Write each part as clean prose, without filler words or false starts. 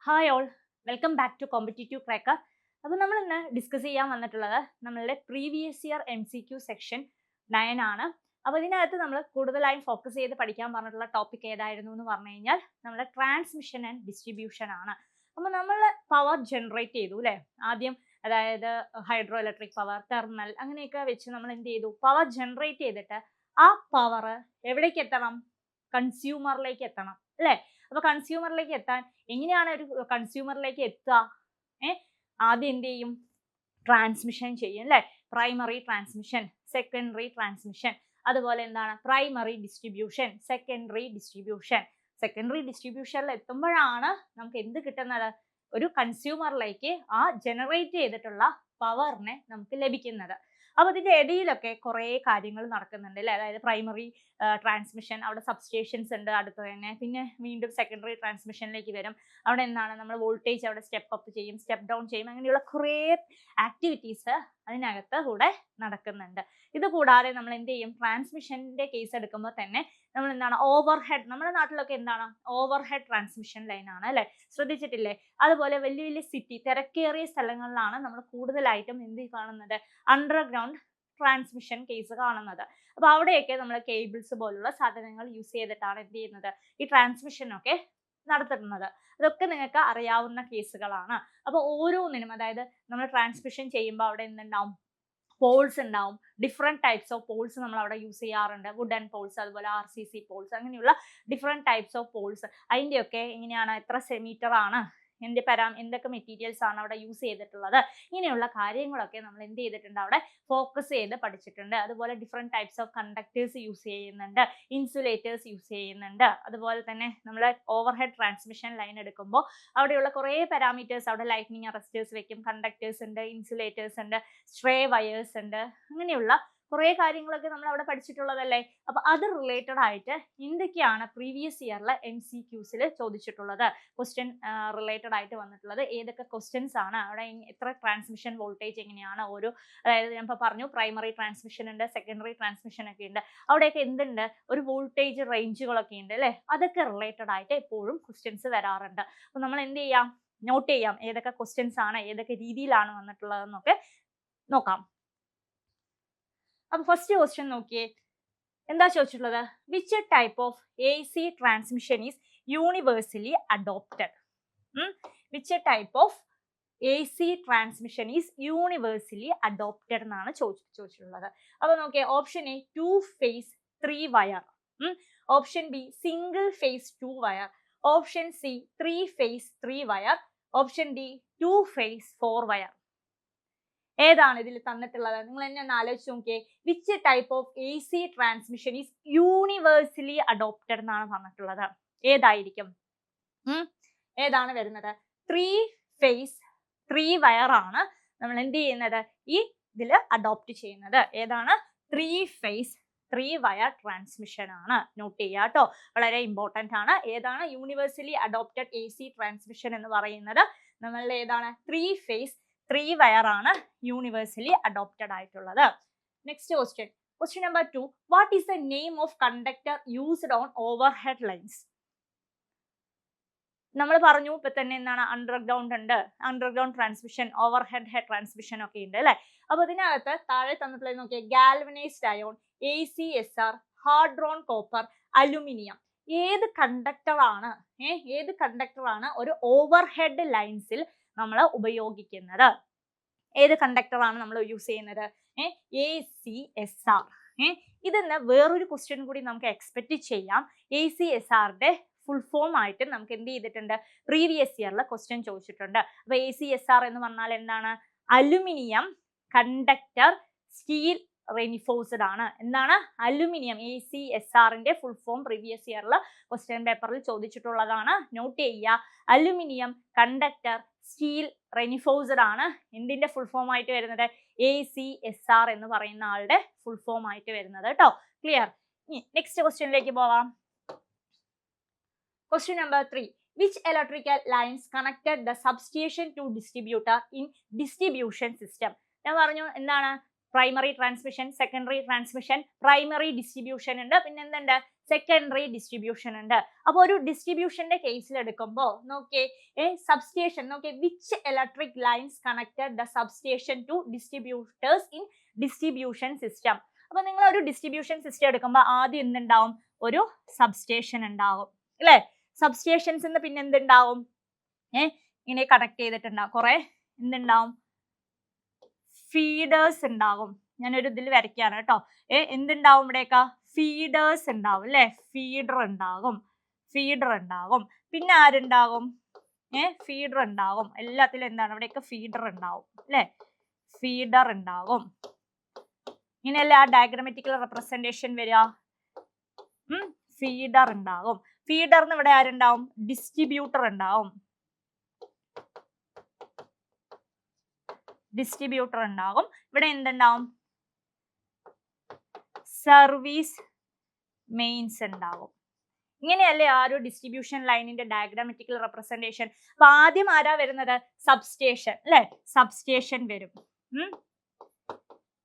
Hi all, welcome back to competitive cracker. അപ്പോൾ നമ്മൾ ഇന്ന് ഡിസ്കസ് ചെയ്യാൻ വന്നിട്ടുള്ളത് നമ്മളുടെ പ്രീവിയസ് ഇയർ MCQ സെക്ഷൻ 9 ആണ്. അപ്പോൾ ഇതിനകത്ത് നമ്മൾ കൂടുതലായും ഫോക്കസ് ചെയ്ത് പഠിക്കാൻ പറഞ്ഞിട്ടുള്ള ടോപ്പിക് ഏതായിരുന്നു എന്ന് പറഞ്ഞു കഴിഞ്ഞാൽ നമ്മുടെ ട്രാൻസ്മിഷൻ ആൻഡ് ഡിസ്ട്രിബ്യൂഷൻ ആണ്. അപ്പോൾ നമ്മൾ പവർ ജനറേറ്റ് ചെയ്തു അല്ലേ ആദ്യം, അതായത് ഹൈഡ്രോ ഇലക്ട്രിക് പവർ, തെർമൽ അങ്ങനെയൊക്കെ വെച്ച് നമ്മൾ എന്ത് ചെയ്തു, പവർ ജനറേറ്റ് ചെയ്തിട്ട് ആ പവർ എവിടേക്ക് എത്തണം, കൺസ്യൂമറിലേക്ക് എത്തണം അല്ലേ. അപ്പോൾ കൺസ്യൂമറിലേക്ക് എത്താൻ എങ്ങനെയാണ് ഒരു കൺസ്യൂമറിലേക്ക് എത്തുക? ആദ്യം എന്ത് ചെയ്യും, ട്രാൻസ്മിഷൻ ചെയ്യും അല്ലേ. പ്രൈമറി ട്രാൻസ്മിഷൻ, സെക്കൻഡറി ട്രാൻസ്മിഷൻ, അതുപോലെ എന്താണ് primary distribution, secondary distribution. Secondary ഡിസ്ട്രിബ്യൂഷനിൽ എത്തുമ്പോഴാണ് നമുക്ക് എന്ത് കിട്ടുന്നത്, ഒരു കൺസ്യൂമറിലേക്ക് ആ ജനറേറ്റ് ചെയ്തിട്ടുള്ള പവറിനെ നമുക്ക് ലഭിക്കുന്നത്. അപ്പോൾ ഇതിന്റെ ഇടയിലൊക്കെ കുറേ കാര്യങ്ങൾ നടക്കുന്നുണ്ട് അല്ലേ. അതായത് പ്രൈമറി ട്രാൻസ്മിഷൻ, അവിടെ സബ്സ്റ്റേഷൻസ് ഉണ്ട് അടുത്ത് തന്നെ. പിന്നെ വീണ്ടും സെക്കൻഡറി ട്രാൻസ്മിഷനിലേക്ക് വരും. അവിടെ എന്താണ്, നമ്മൾ വോൾട്ടേജ് അവിടെ സ്റ്റെപ്പ് അപ്പ് ചെയ്യും, സ്റ്റെപ്പ് ഡൗൺ ചെയ്യും, അങ്ങനെയുള്ള കുറേ ആക്ടിവിറ്റീസ് അതിനകത്ത് കൂടെ നടക്കുന്നുണ്ട്. ഇത് കൂടാതെ നമ്മൾ എന്ത് ചെയ്യും, ട്രാൻസ്മിഷന്റെ കേസ് എടുക്കുമ്പോൾ തന്നെ നമ്മൾ എന്താണ്, ഓവർ ഹെഡ്, നമ്മുടെ നാട്ടിലൊക്കെ എന്താണ് ഓവർ ഹെഡ് ട്രാൻസ്മിഷൻ ലൈൻ ആണ് അല്ലെ, ശ്രദ്ധിച്ചിട്ടില്ലേ. അതുപോലെ വലിയ വലിയ സിറ്റി, തിരക്കേറിയ സ്ഥലങ്ങളിലാണ് നമ്മൾ കൂടുതലായിട്ടും എന്ത് കാണുന്നത്, അണ്ടർഗ്രൗണ്ട് ട്രാൻസ്മിഷൻ കേസ് കാണുന്നത്. അപ്പൊ അവിടെയൊക്കെ നമ്മൾ കേബിൾസ് പോലുള്ള സാധനങ്ങൾ യൂസ് ചെയ്തിട്ടാണ് എന്ത് ചെയ്യുന്നത്, ഈ ട്രാൻസ്മിഷൻ ഒക്കെ നടത്തുന്നത്. അതൊക്കെ നിങ്ങൾക്ക് അറിയാവുന്ന കേസുകളാണ്. അപ്പൊ ഓരോന്നിനും, അതായത് നമ്മൾ ട്രാൻസ്മിഷൻ ചെയ്യുമ്പോൾ അവിടെ എന്തുണ്ടാവും, പോൾസ് ഉണ്ടാവും. ഡിഫറെന്റ് ടൈപ്സ് ഓഫ് പോൾസ് നമ്മൾ അവിടെ യൂസ് ചെയ്യാറുണ്ട്. വുഡൻ പോൾസ്, അതുപോലെ RCC പോൾസ്, അങ്ങനെയുള്ള ഡിഫറെന്റ് ടൈപ്സ് ഓഫ് പോൾസ്. അതിൻ്റെയൊക്കെ എങ്ങനെയാണ്, എത്ര സെമീറ്റർ ആണ്, എന്തൊക്കെ മെറ്റീരിയൽസ് ആണ് അവിടെ യൂസ് ചെയ്തിട്ടുള്ളത്, ഇങ്ങനെയുള്ള കാര്യങ്ങളൊക്കെ നമ്മൾ എന്ത് ചെയ്തിട്ടുണ്ട്, അവിടെ ഫോക്കസ് ചെയ്ത് പഠിച്ചിട്ടുണ്ട്. അതുപോലെ different types of conductors use ചെയ്യുന്നുണ്ട്, ഇൻസുലേറ്റേഴ്സ് യൂസ് ചെയ്യുന്നുണ്ട്. അതുപോലെ തന്നെ നമ്മൾ ഓവർഹെഡ് ട്രാൻസ്മിഷൻ ലൈൻ എടുക്കുമ്പോൾ അവിടെയുള്ള കുറേ പാരാമീറ്റേഴ്സ്, അവിടെ ലൈറ്റ്നിങ് അറസ്റ്റേഴ്സ് വെക്കും, കണ്ടക്ടേഴ്സ് ഉണ്ട്, ഇൻസുലേറ്റേഴ്സ് ഉണ്ട്, സ്ട്രേ വയേഴ്സ് ഉണ്ട്, അങ്ങനെയുള്ള കുറേ കാര്യങ്ങളൊക്കെ നമ്മൾ അവിടെ പഠിച്ചിട്ടുള്ളതല്ലേ. അപ്പൊ അത് റിലേറ്റഡ് ആയിട്ട് എന്തൊക്കെയാണ് പ്രീവിയസ് ഇയറിലെ MCQസിൽ ചോദിച്ചിട്ടുള്ളത്, ക്വസ്റ്റ്യൻ റിലേറ്റഡ് ആയിട്ട് വന്നിട്ടുള്ളത് ഏതൊക്കെ ക്വസ്റ്റ്യൻസ് ആണ്, അവിടെ എത്ര ട്രാൻസ്മിഷൻ വോൾട്ടേജ് എങ്ങനെയാണ് ഓരോ, അതായത് ഞാൻ ഇപ്പോൾ പറഞ്ഞു പ്രൈമറി ട്രാൻസ്മിഷൻ ഉണ്ട്, സെക്കൻഡറി ട്രാൻസ്മിഷൻ ഒക്കെ ഉണ്ട്, അവിടെയൊക്കെ എന്തുണ്ട്, ഒരു വോൾട്ടേജ് റേഞ്ചുകളൊക്കെ ഉണ്ട് അല്ലേ. അതൊക്കെ റിലേറ്റഡ് ആയിട്ട് എപ്പോഴും ക്വസ്റ്റ്യൻസ് വരാറുണ്ട്. അപ്പൊ നമ്മൾ എന്ത് ചെയ്യാം, നോട്ട് ചെയ്യാം ഏതൊക്കെ ക്വസ്റ്റ്യൻസ് ആണ്, ഏതൊക്കെ രീതിയിലാണ് വന്നിട്ടുള്ളതെന്നൊക്കെ നോക്കാം. അപ്പൊ ഫസ്റ്റ് ക്വസ്റ്റ്യൻ നോക്കിയേ, എന്താ ചോദിച്ചിട്ടുള്ളത്, which type of AC transmission is universally adopted. Which type of AC transmission is universally adopted എന്നാണ് ചോദിച്ചിട്ടുള്ളത്. അപ്പൊ നോക്കിയേ, option A 2 phase 3 wire, option B single phase 2 wire, option C 3 phase 3 wire, option D 2 phase 4 wire. ഏതാണ് ഇതിൽ തന്നിട്ടുള്ളത്, നിങ്ങൾ എന്നെ ഒന്ന് ആലോചിച്ച് നോക്കിയേ. Which type of AC transmission is universally adopted എന്നാണ് പറഞ്ഞിട്ടുള്ളത്. ഏതായിരിക്കും, ഏതാണ് വരുന്നത്? 3 phase 3 wire ആണ് നമ്മൾ എന്ത് ചെയ്യുന്നത്, ഈ ഇതിൽ അഡോപ്റ്റ് ചെയ്യുന്നത്. ഏതാണ്? 3 phase 3 wire ട്രാൻസ്മിഷൻ ആണ്. നോട്ട് ചെയ്യുക കേട്ടോ, വളരെ ഇമ്പോർട്ടന്റ് ആണ്. ഏതാണ് യൂണിവേഴ്സലി അഡോപ്റ്റഡ് AC ട്രാൻസ്മിഷൻ എന്ന് പറയുന്നത്? നമ്മളുടെ ഏതാണ്, 3 phase 3 wire ആണ് യൂണിവേഴ്സലി അഡോപ്റ്റഡ് ആയിട്ടുള്ളത്. Next question, question number 2, what is the name of conductor used on overhead lines? നമ്മൾ പറഞ്ഞു ഇപ്പൊ തന്നെ എന്താണ്, അണ്ടർഗ്രൗണ്ട് ഉണ്ട്, അണ്ടർഗ്രൗണ്ട് ട്രാൻസ്മിഷൻ, ഓവർഹെഡ് ട്രാൻസ്മിഷൻ ഒക്കെ ഉണ്ട് അല്ലെ. അപ്പൊ ഇതിനകത്ത് താഴെ തന്നിട്ടുള്ളത് നോക്കിയാൽ galvanised ion, ACSR, hard Ron copper, aluminium. ഏത് കണ്ടക്ടർ ആണ് ഒരു ഓവർഹെഡ് ലൈൻസിൽ നമ്മൾ ഉപയോഗിക്കുന്നത്? ഏത് കണ്ടക്ടർ ആണ് നമ്മൾ യൂസ് ചെയ്യുന്നത്? ACSR. ഇതിന്ന് വേറൊരു ക്വസ്റ്റ്യൻ കൂടി നമുക്ക് എക്സ്പെക്ട് ചെയ്യാം. ACSRന്റെ ഫുൾ ഫോം ആയിട്ട് നമുക്ക് എന്ത് ചെയ്തിട്ടുണ്ട്, പ്രീവിയസ് ഇയറിൽ ക്വസ്റ്റ്യൻ ചോദിച്ചിട്ടുണ്ട്. അപ്പൊ ACSR എന്ന് പറഞ്ഞാൽ എന്താണ്, അലുമിനിയം കണ്ടക്ടർ സ്റ്റീൽ റെയിൻഫോഴ്സ്ഡ് ആണ്. എന്താണ് അലുമിനിയം? ACSRന്റെ ഫുൾ ഫോം പ്രീവിയസ് ഇയറിൽ ക്വസ്റ്റ്യൻ പേപ്പറിൽ ചോദിച്ചിട്ടുള്ളതാണ്. നോട്ട് ചെയ്യുക, അലുമിനിയം കണ്ടക്ടർ സ്റ്റീൽ റെയിൻഫോഴ്സ്ഡ് ആണ്. എന്തിന്റെ ഫുൾ ഫോം ആയിട്ട് വരുന്നത്? ACSR എന്ന് പറയുന്ന ആളുടെ ഫുൾ ഫോം ആയിട്ട് വരുന്നത് കേട്ടോ. ക്ലിയർ? നെക്സ്റ്റ് ക്വസ്റ്റ്യനിലേക്ക് പോവാം. Question number 3. Which electrical lines connected the substation to distributor in distribution system? ഞാൻ പറഞ്ഞു എന്താണ്, primary transmission, secondary transmission, primary distribution ഉണ്ട്, പിന്നെ എന്തുണ്ട്, സെക്കൻഡറി ഡിസ്ട്രിബ്യൂഷൻ ഉണ്ട്. അപ്പോൾ ഒരു ഡിസ്ട്രിബ്യൂഷന്റെ കേസിൽ എടുക്കുമ്പോൾ നോക്കിയേ, സബ്സ്റ്റേഷൻ നോക്കിയേ, which electric lines connected the substation to distributors in distribution system. അപ്പൊ നിങ്ങൾ ഒരു ഡിസ്ട്രിബ്യൂഷൻ സിസ്റ്റം എടുക്കുമ്പോൾ ആദ്യം എന്തുണ്ടാവും, ഒരു സബ്സ്റ്റേഷൻ ഉണ്ടാവും അല്ലെ. സബ്സ്റ്റേഷൻസ് പിന്നെ എന്തുണ്ടാവും, ഇങ്ങനെ കണക്ട് ചെയ്തിട്ടുണ്ടാവും കുറെ എന്തുണ്ടാവും, ഫീഡേഴ്സ് ഉണ്ടാവും. ഞാനൊരു ഇതിൽ വരയ്ക്കാണ് കേട്ടോ. എന്തുണ്ടാവും ഇവിടെയൊക്കെ, ഫീഡേഴ്സ് ഉണ്ടാവും അല്ലെ, ഫീഡർ ഉണ്ടാകും, ഫീഡർ ഉണ്ടാകും. പിന്നെ ആരുണ്ടാകും, ഫീഡർ ഉണ്ടാകും. എല്ലാത്തിലും എന്താണ്, ഇവിടെയൊക്കെ ഫീഡർ ഉണ്ടാവും അല്ലെ, ഫീഡർ ഉണ്ടാകും. ഇങ്ങനെയല്ലേ ആ ഡയഗ്രമാറ്റിക്കൽ റെപ്രസെന്റേഷൻ വരിക. ഫീഡർ ഉണ്ടാകും. ഫീഡറിന് ഇവിടെ ആരുണ്ടാവും, ഡിസ്ട്രിബ്യൂട്ടർ ഉണ്ടാവും, ഡിസ്ട്രിബ്യൂട്ടർ ഉണ്ടാകും. ഇവിടെ എന്തുണ്ടാവും, സർവീസ് മെയിൻസ് ഉണ്ടാകും. ഇങ്ങനെയല്ലേ ആ ഒരു ഡിസ്ട്രിബ്യൂഷൻ ലൈനിന്റെ ഡയഗ്രാമാറ്റിക്കൽ റെപ്രസെന്റേഷൻ. അപ്പൊ ആദ്യം ആരാ വരുന്നത്, സബ്സ്റ്റേഷൻ അല്ലെ, സബ്സ്റ്റേഷൻ വരും.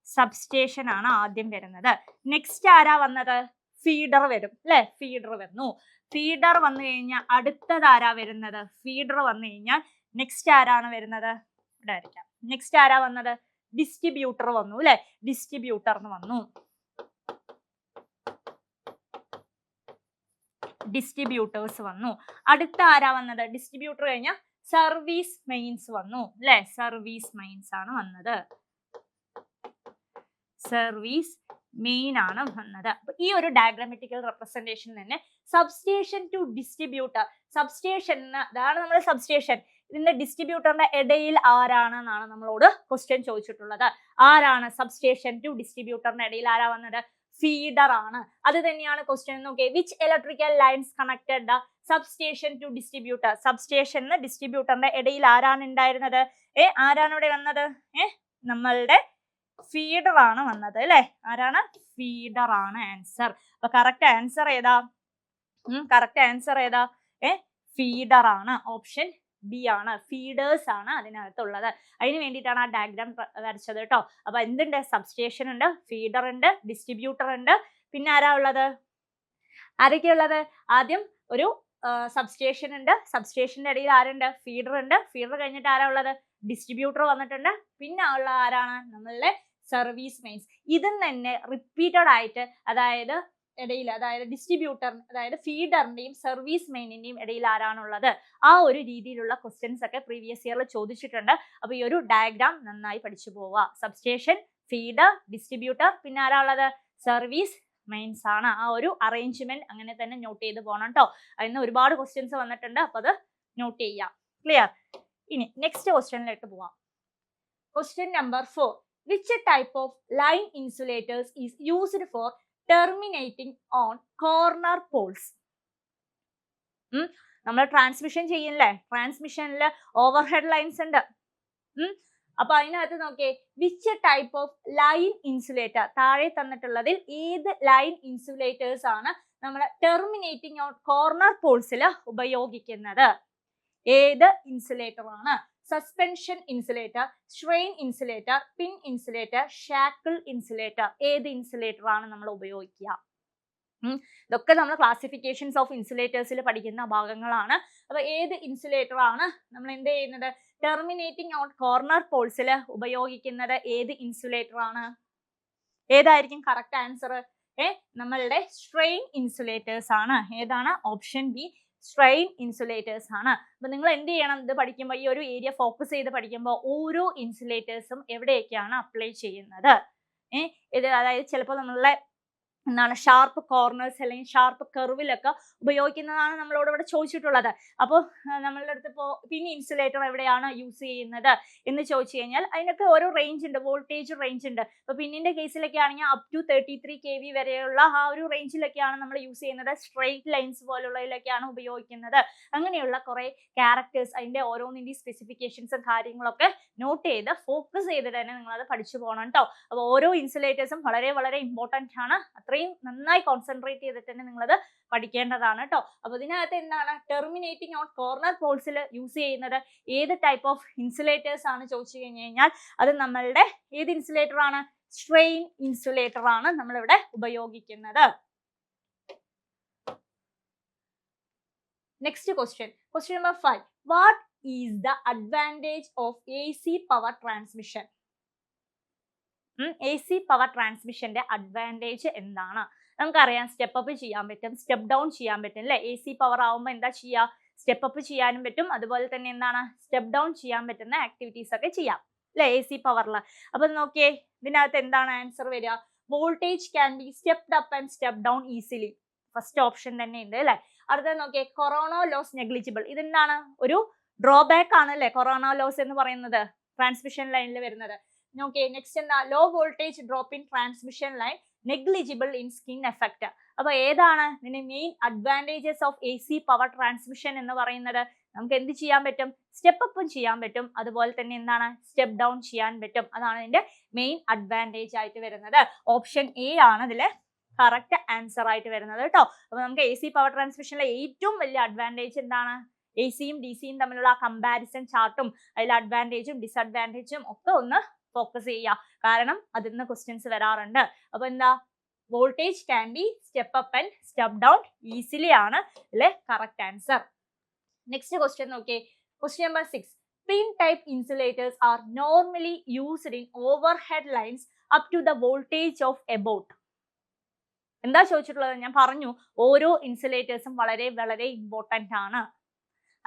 സബ്സ്റ്റേഷൻ ആണ് ആദ്യം വരുന്നത്. നെക്സ്റ്റ് ആരാ വന്നത്, ഫീഡർ വരും അല്ലെ, ഫീഡർ വന്നു. ഫീഡർ വന്നു കഴിഞ്ഞാൽ അടുത്തത് ആരാ വരുന്നത്, ഫീഡർ വന്നു കഴിഞ്ഞാൽ നെക്സ്റ്റ് ആരാണ് വരുന്നത്, ഇവിടെ വരയ്ക്കാം. നെക്സ്റ്റ് ആരാ വന്നത്, ഡിസ്ട്രിബ്യൂട്ടർ വന്നു അല്ലെ, ഡിസ്ട്രിബ്യൂട്ടറിന് വന്നു, ഡിസ്ട്രിബ്യൂട്ടേഴ്സ് വന്നു. അടുത്ത ആരാ വന്നത്, ഡിസ്ട്രിബ്യൂട്ടർ കഴിഞ്ഞാൽ സർവീസ് മെയിൻസ് വന്നു അല്ലെ, സർവീസ് മെയിൻസ് ആണ് വന്നത്, സർവീസ് മെയിൻ ആണ് വന്നത്. അപ്പൊ ഈ ഒരു ഡയഗ്രാമാറ്റിക്കൽ റെപ്രസെന്റേഷൻ തന്നെ സബ്സ്റ്റേഷൻ ടു ഡിസ്ട്രിബ്യൂട്ടർ, സബ്സ്റ്റേഷൻ അതാണ് നമ്മുടെ സബ്സ്റ്റേഷൻ. ഇതിന്റെ ഡിസ്ട്രിബ്യൂട്ടറിന്റെ ഇടയിൽ ആരാണെന്നാണ് നമ്മളോട് ക്വസ്റ്റ്യൻ ചോദിച്ചിട്ടുള്ളത്. ആരാണ് സബ്സ്റ്റേഷൻ ടു ഡിസ്ട്രിബ്യൂട്ടറിന്റെ ഇടയിൽ ആരാ വന്നത്, ഫീഡർ ആണ്. അത് തന്നെയാണ് ക്വസ്റ്റ്യൻ. നോക്കിയേ, which electrical lines connected the substation to distributor, സബ്സ്റ്റേഷന് ഡിസ്ട്രിബ്യൂട്ടറിന്റെ ഇടയിൽ ആരാണ് ഉണ്ടായിരുന്നത്, ആരാണ് ഇവിടെ വന്നത്, നമ്മളുടെ ഫീഡർ ആണ് വന്നത് അല്ലെ. ആരാണ്, ഫീഡർ ആണ് ആൻസർ. അപ്പൊ കറക്റ്റ് ആൻസർ ഏതാ, കറക്റ്റ് ആൻസർ ഏതാ, ഫീഡർ ആണ്, ഓപ്ഷൻ ബി ആണ്, ഫീഡേഴ്സ് ആണ് അതിനകത്തുള്ളത്. അതിന് വേണ്ടിയിട്ടാണ് ആ ഡയഗ്രാം വരച്ചത് കേട്ടോ. അപ്പൊ എന്തുണ്ട്, സബ്സ്റ്റേഷൻ ഉണ്ട്, ഫീഡർ ഉണ്ട്, ഡിസ്ട്രിബ്യൂട്ടർ ഉണ്ട്, പിന്നെ ആരാ ഉള്ളത്, ആരൊക്കെയുള്ളത്, ആദ്യം ഒരു സബ്സ്റ്റേഷൻ ഉണ്ട്, സബ്സ്റ്റേഷന്റെ ഇടയിൽ ആരുണ്ട്, ഫീഡർ ഉണ്ട്, ഫീഡർ കഴിഞ്ഞിട്ട് ആരാ ഉള്ളത്, ഡിസ്ട്രിബ്യൂട്ടർ വന്നിട്ടുണ്ട്, പിന്നെ ഉള്ള ആരാണ്, നമ്മളുടെ സർവീസ് മെയിൻസ്. ഇതും തന്നെ റിപ്പീറ്റഡ് ആയിട്ട്, അതായത് ഇടയിൽ, അതായത് ഡിസ്ട്രിബ്യൂട്ടർ, അതായത് ഫീഡറിന്റെയും സർവീസ് മെയിനിന്റെയും ഇടയിൽ ആരാണുള്ളത്, ആ ഒരു രീതിയിലുള്ള ക്വസ്റ്റ്യൻസ് ഒക്കെ പ്രീവിയസ് ഇയറിൽ ചോദിച്ചിട്ടുണ്ട്. അപ്പൊ ഈ ഒരു ഡയഗ്രാം നന്നായി പഠിച്ചു പോവുക. സബ്സ്റ്റേഷൻ, ഫീഡർ, ഡിസ്ട്രിബ്യൂട്ടർ, പിന്നെ ആരാ ഉള്ളത്, സർവീസ് മെയിൻസ് ആണ്. ആ ഒരു അറേഞ്ച്മെന്റ് അങ്ങനെ തന്നെ നോട്ട് ചെയ്ത് പോകണം കേട്ടോ. അതിന് ഒരുപാട് ക്വസ്റ്റ്യൻസ് വന്നിട്ടുണ്ട്, അപ്പൊ അത് നോട്ട് ചെയ്യാം. ക്ലിയർ? ഇനി നെക്സ്റ്റ് ക്വസ്റ്റ്യനിലേക്ക് പോവാം. Question number 4. Which type of line insulators is used for terminating on corner poles? നമ്മൾ ട്രാൻസ്മിഷൻ ചെയ്യില്ലേ, ട്രാൻസ്മിഷനിൽ ഓവർ ഹെഡ് ലൈൻസ് ഉണ്ട്. അപ്പൊ അതിനകത്ത് നോക്കിയേ, which type of line insulator, താഴെ തന്നിട്ടുള്ളതിൽ ഏത് ലൈൻ ഇൻസുലേറ്റേഴ്സ് ആണ് നമ്മൾ ടെർമിനേറ്റിംഗ് ഓൺ കോർണർ പോൾസിൽ ഉപയോഗിക്കുന്നത്? ഏത് ഇൻസുലേറ്റർ ആണ്? സസ്പെൻഷൻ ഇൻസുലേറ്റർ, സ്ട്രെയിൻ ഇൻസുലേറ്റർ, പിൻ ഇൻസുലേറ്റർ, ഷാക്കിൾ ഇൻസുലേറ്റർ, ഏത് ഇൻസുലേറ്റർ ആണ് നമ്മൾ ഉപയോഗിക്കുക? ഇതൊക്കെ നമ്മൾ ക്ലാസിഫിക്കേഷൻസ് ഓഫ് ഇൻസുലേറ്റേഴ്സിൽ പഠിക്കുന്ന ഭാഗങ്ങളാണ്. അപ്പൊ ഏത് ഇൻസുലേറ്റർ ആണ് നമ്മൾ എന്ത് ചെയ്യുന്നത്, ടെർമിനേറ്റിംഗ് ഓൺ കോർണർ പോൾസിൽ ഉപയോഗിക്കുന്നത്? ഏത് ഇൻസുലേറ്റർ ആണ്? ഏതായിരിക്കും കറക്റ്റ് ആൻസർ? നമ്മളുടെ സ്ട്രെയിൻ ഇൻസുലേറ്റേഴ്സ് ആണ്. ഏതാണ്? ഓപ്ഷൻ ബി, സ്ട്രെയിൻ ഇൻസുലേറ്റേഴ്സ് ആണ്. അപ്പൊ നിങ്ങൾ എന്ത് ചെയ്യണം, ഇത് പഠിക്കുമ്പോൾ ഈ ഒരു ഏരിയ ഫോക്കസ് ചെയ്ത് പഠിക്കുമ്പോൾ ഓരോ ഇൻസുലേറ്റേഴ്സും എവിടെയൊക്കെയാണ് അപ്ലൈ ചെയ്യുന്നത്, ഇത് അതായത് ചിലപ്പോൾ നമ്മളുടെ എന്താണ് ഷാർപ്പ് കോർണേഴ്സ് അല്ലെങ്കിൽ ഷാർപ്പ് കർവിലൊക്കെ ഉപയോഗിക്കുന്നതാണ് നമ്മളോട് ഇവിടെ ചോദിച്ചിട്ടുള്ളത്. അപ്പോൾ നമ്മളുടെ അടുത്ത് ഇപ്പോൾ പിൻ ഇൻസുലേറ്റർ എവിടെയാണ് യൂസ് ചെയ്യുന്നത് എന്ന് ചോദിച്ചു കഴിഞ്ഞാൽ അതിനൊക്കെ ഓരോ റേഞ്ച് ഉണ്ട്, വോൾട്ടേജ് റേഞ്ച് ഉണ്ട്. ഇപ്പോൾ പിന്നിന്റെ കേസിലൊക്കെ ആണെങ്കിൽ അപ് ടു 33 kV വരെയുള്ള ആ ഒരു റേഞ്ചിലൊക്കെയാണ് നമ്മൾ യൂസ് ചെയ്യുന്നത്. സ്ട്രെയിറ്റ് ലൈൻസ് പോലുള്ളതിലൊക്കെയാണ് ഉപയോഗിക്കുന്നത്. അങ്ങനെയുള്ള കുറെ ക്യാരക്ടേഴ്സ്, അതിന്റെ ഓരോന്നിന്റെ സ്പെസിഫിക്കേഷൻസും കാര്യങ്ങളൊക്കെ നോട്ട് ചെയ്ത് ഫോക്കസ് ചെയ്ത് തന്നെ നിങ്ങളത് പഠിച്ചു പോകണം കേട്ടോ. അപ്പോൾ ഓരോ ഇൻസുലേറ്റേഴ്സും വളരെ വളരെ ഇമ്പോർട്ടൻ്റ് ആണ്. അത്രയും നന്നായി കോൺസെൻട്രേറ്റ് ചെയ്തിട്ട് തന്നെ നിങ്ങളത് പഠിക്കേണ്ടതാണ് കേട്ടോ. അപ്പൊ ഇതിനകത്ത് എന്താണ് ടെർമിനേറ്റിംഗ് ഓൺ കോർണർ പോൾസിൽ യൂസ് ചെയ്യുന്നത് ഏത് ടൈപ്പ് ഓഫ് ഇൻസുലേറ്റേഴ്സ് ആണ് ചോദിച്ചു കഴിഞ്ഞു കഴിഞ്ഞാൽ അത് നമ്മളുടെ ഏത് ഇൻസുലേറ്റർ ആണ്? സ്ട്രെയിൻ ഇൻസുലേറ്റർ ആണ് നമ്മളിവിടെ ഉപയോഗിക്കുന്നത്. Next question number 5. What is the advantage of AC power transmission? AC power ട്രാൻസ്മിഷന്റെ അഡ്വാൻറ്റേജ് എന്താണ്? നമുക്കറിയാം സ്റ്റെപ്പ് അപ്പ് ചെയ്യാൻ പറ്റും, സ്റ്റെപ്പ് ഡൗൺ ചെയ്യാൻ പറ്റും അല്ലെ. AC പവർ ആവുമ്പോൾ എന്താ ചെയ്യുക? സ്റ്റെപ്പ് അപ്പ് ചെയ്യാനും പറ്റും, അതുപോലെ തന്നെ എന്താണ് സ്റ്റെപ്പ് ഡൗൺ ചെയ്യാൻ പറ്റുന്ന ആക്ടിവിറ്റീസ് ഒക്കെ ചെയ്യാം അല്ലെ AC പവറിൽ. അപ്പൊ നോക്കിയേ ഇതിനകത്ത് എന്താണ് ആൻസർ വരിക? Voltage can B stepped up and step down easily. First option തന്നെ ഉണ്ട് അല്ലെ. അടുത്ത നോക്കിയേ കൊറോണ ലോസ് നെഗ്ലിജിബിൾ. ഇതെന്താണ്? ഒരു ഡ്രോബാക്ക് ആണ് അല്ലെ കൊറോണ ലോസ് എന്ന് പറയുന്നത് ട്രാൻസ്മിഷൻ ലൈനിൽ വരുന്നത്. നോക്കിയേ നെക്സ്റ്റ് എന്താ? Low voltage drop in transmission line negligible in skin effect. അപ്പൊ ഏതാണ് ഇതിന്റെ main advantages of AC power transmission എന്ന് പറയുന്നത്? നമുക്ക് എന്ത് ചെയ്യാൻ പറ്റും? സ്റ്റെപ്പ് അപ്പും ചെയ്യാൻ പറ്റും, അതുപോലെ തന്നെ എന്താണ് സ്റ്റെപ്പ് ഡൗൺ ചെയ്യാൻ പറ്റും. അതാണ് ഇതിന്റെ മെയിൻ അഡ്വാൻറ്റേജ് ആയിട്ട് വരുന്നത്. ഓപ്ഷൻ എ ആണ് ഇതിലെ കറക്റ്റ് ആൻസർ ആയിട്ട് വരുന്നത് കേട്ടോ. അപ്പൊ നമുക്ക് AC പവർ ട്രാൻസ്മിഷനിലെ ഏറ്റവും വലിയ അഡ്വാൻറ്റേജ് എന്താണ്? ACയും DCയും തമ്മിലുള്ള കമ്പാരിസൺ ചാർട്ടും അതിലെ അഡ്വാൻറ്റേജും ഡിസഡ്വാൻറ്റേജും ഒക്കെ ഒന്ന് ഫോക്കസ് ചെയ്യുക, കാരണം അതിൽ നിന്ന് ക്വസ്റ്റ്യൻസ് വരാറുണ്ട്. അപ്പൊ എന്താ? Voltage can be step up and step down easily ആണ് ഇതിലെ കറക്റ്റ് ആൻസർ. നെക്സ്റ്റ് ക്വസ്റ്റ്യൻ നോക്കിയേ. Question number 6. Pin type insulators are normally used in overhead lines up to the voltage of about. എന്താ ചോദിച്ചിട്ടുള്ളത്? ഞാൻ പറഞ്ഞു ഓരോ ഇൻസുലേറ്റേഴ്സും വളരെ വളരെ ഇമ്പോർട്ടൻ്റ് ആണ്.